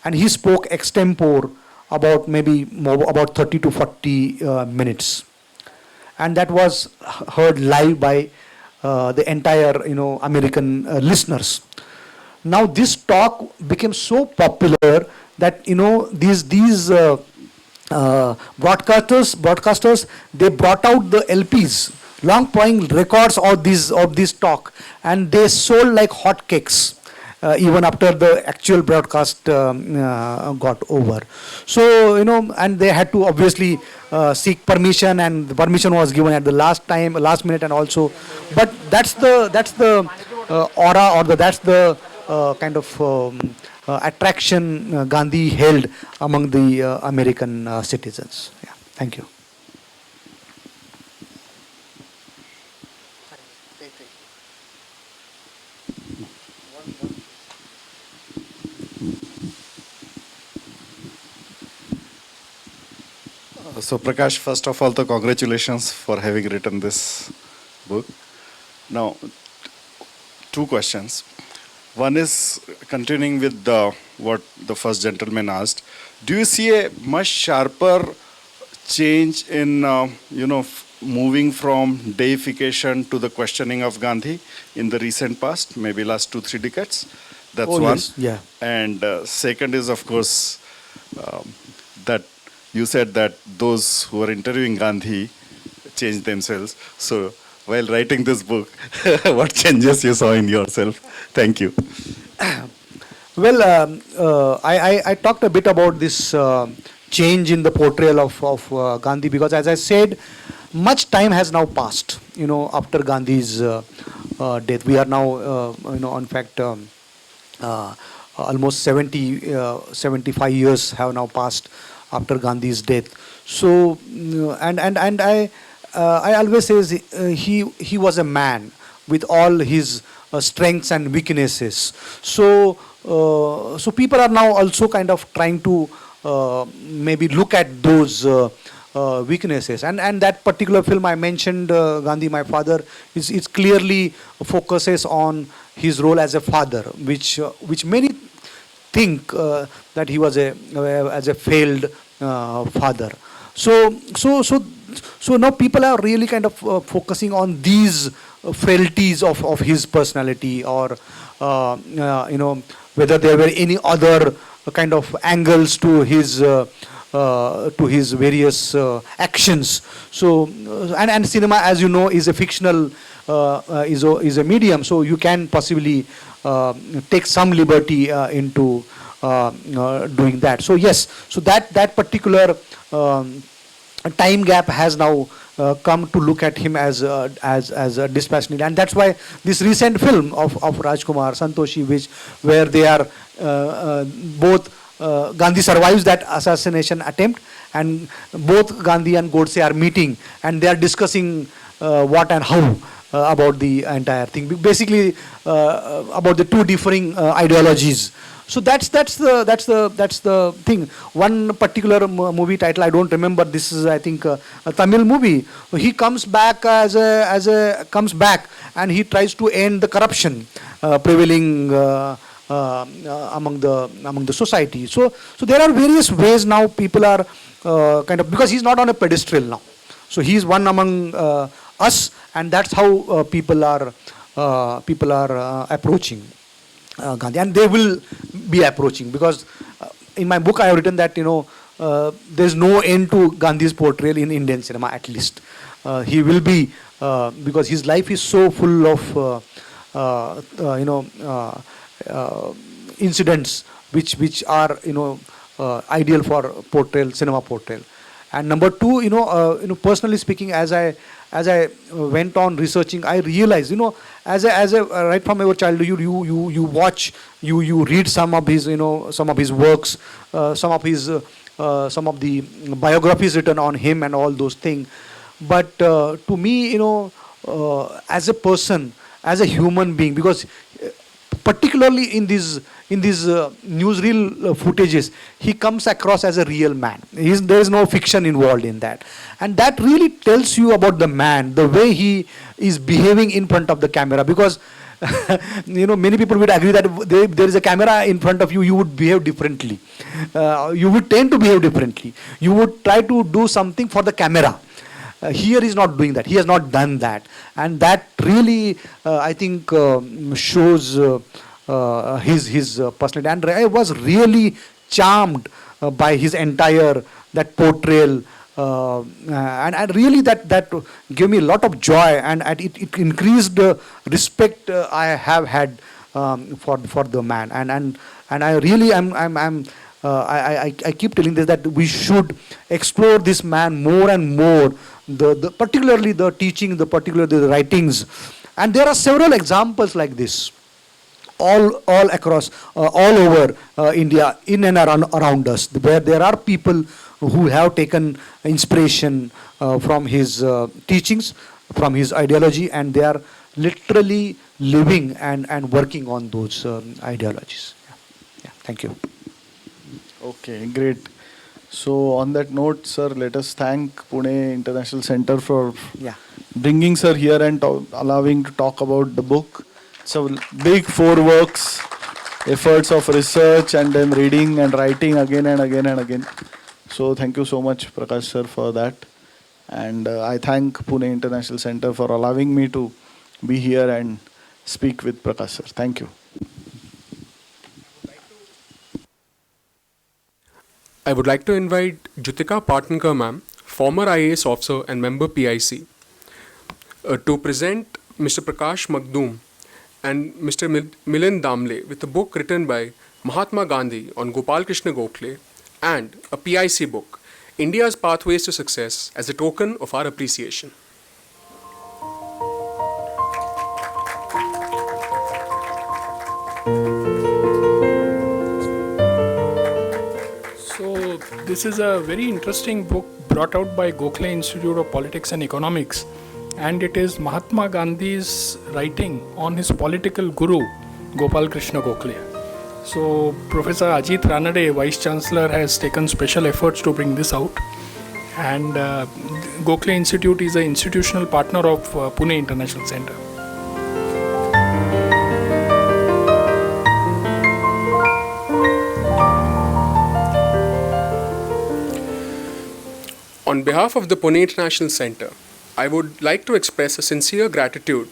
And he spoke extempore about maybe about 30 to 40 minutes. And that was heard live by the entire American listeners. Now this talk became so popular that these broadcasters, they brought out the LPs, long playing records of this talk, and they sold like hotcakes. Even after the actual broadcast got over. So, and they had to obviously seek permission, and the permission was given at the last minute, and also, but that's the aura, or that's the kind of attraction Gandhi held among the American citizens. Yeah, thank you. So Prakash, first of all, congratulations for having written this book. Now, two questions. One is continuing with what the first gentleman asked. Do you see a much sharper change in, moving from deification to the questioning of Gandhi in the recent past, maybe last 2-3 decades? That's one. Yes, yeah. And second is, of course, that you said that those who are interviewing Gandhi changed themselves. So while writing this book, what changes you saw in yourself? Thank you. Well, I talked a bit about this change in the portrayal of Gandhi, because as I said, much time has now passed, after Gandhi's death. We are now, in fact, almost 75 years have now passed after Gandhi's death. So, and I always say he was a man with all his strengths and weaknesses. So people are now also kind of trying to maybe look at those weaknesses. And that particular film I mentioned, Gandhi, My Father, is clearly focuses on his role as a father, which many think that he was as a failed father. So now people are really kind of focusing on these frailties of his personality, or whether there were any other kind of angles to his various actions. So and cinema, as you know, is a fictional is a medium, so you can possibly take some liberty into doing that. So yes, so that particular time gap has now come to look at him as a dispassionate, and that's why this recent film of Rajkumar Santoshi, where they are both Gandhi survives that assassination attempt, and both Gandhi and Godse are meeting, and they are discussing what and how about the entire thing, basically about the two differing ideologies. So that's the thing. One particular movie title, I don't remember. This is, I think, a Tamil movie. He comes back comes back, and he tries to end the corruption prevailing among the society. So there are various ways now people are kind of, because he's not on a pedestal now. So he's one among us, and that's how people are approaching Gandhi, and they will be approaching, because in my book I have written that there's no end to Gandhi's portrayal in Indian cinema, at least. He will be, because his life is so full of incidents which are ideal for portrayal, cinema portrayal. And number two, personally speaking, as I went on researching, I realized, as a right from our childhood, you watch, you read some of his works, some of the biographies written on him and all those things. But to me, as a person, as a human being, because particularly in these newsreel footages, he comes across as a real man. There is no fiction involved in that, and that really tells you about the man, the way he is behaving in front of the camera. Because many people would agree that there is a camera in front of you, you would behave differently. You would tend to behave differently. You would try to do something for the camera. Here he's not doing that. He has not done that, and that really, I think, shows his personality. And I was really charmed by his entire that portrayal, and really that gave me a lot of joy, and it increased the respect I have had for the man. And I really I keep telling this, that we should explore this man more and more, particularly the teaching, particularly the writings. And there are several examples like this all across, all over India, in and around us, where there are people who have taken inspiration from his teachings, from his ideology, and they are literally living and working on those ideologies. Yeah. Thank you. Okay, great. So on that note, sir, let us thank Pune International Center for bringing sir here and allowing to talk about the book. It's a big 4 works, efforts of research and then reading and writing again and again and again. So thank you so much, Prakash sir, for that. And I thank Pune International Center for allowing me to be here and speak with Prakash sir. Thank you. I would like to invite Jutika Patnankar ma'am, former IAS officer and member PIC, to present Mr. Prakash Magdum and Mr. Milind Damle with a book written by Mahatma Gandhi on Gopal Krishna Gokhale and a PIC book, India's Pathways to Success, as a token of our appreciation. So this is a very interesting book brought out by Gokhale Institute of Politics and Economics, and it is Mahatma Gandhi's writing on his political guru Gopal Krishna Gokhale. So Professor Ajit Ranade, Vice Chancellor, has taken special efforts to bring this out, and Gokhale Institute is an institutional partner of Pune International Center. On behalf of the Pune International Center, I would like to express a sincere gratitude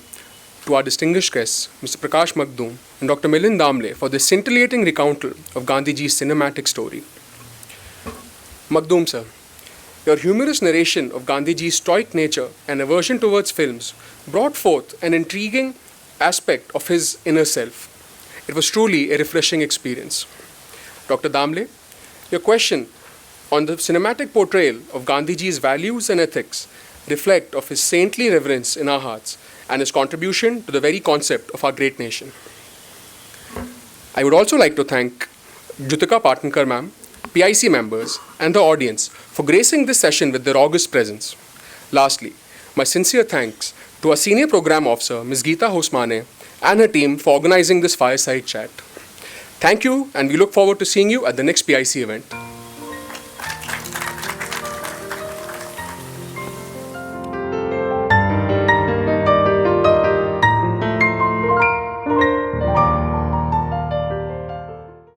to our distinguished guests, Mr. Prakash Magdum and Dr. Milind Damle, for this scintillating recountal of Gandhiji's cinematic story. Magdum sir, your humorous narration of Gandhiji's stoic nature and aversion towards films brought forth an intriguing aspect of his inner self. It was truly a refreshing experience. Dr. Damle, your question on the cinematic portrayal of Gandhiji's values and ethics reflect of his saintly reverence in our hearts and his contribution to the very concept of our great nation. I would also like to thank Jutika Patnankar ma'am, PIC members, and the audience for gracing this session with their august presence. Lastly, my sincere thanks to our Senior Program Officer, Ms. Geeta Hosmane, and her team for organizing this Fireside Chat. Thank you, and we look forward to seeing you at the next PIC event.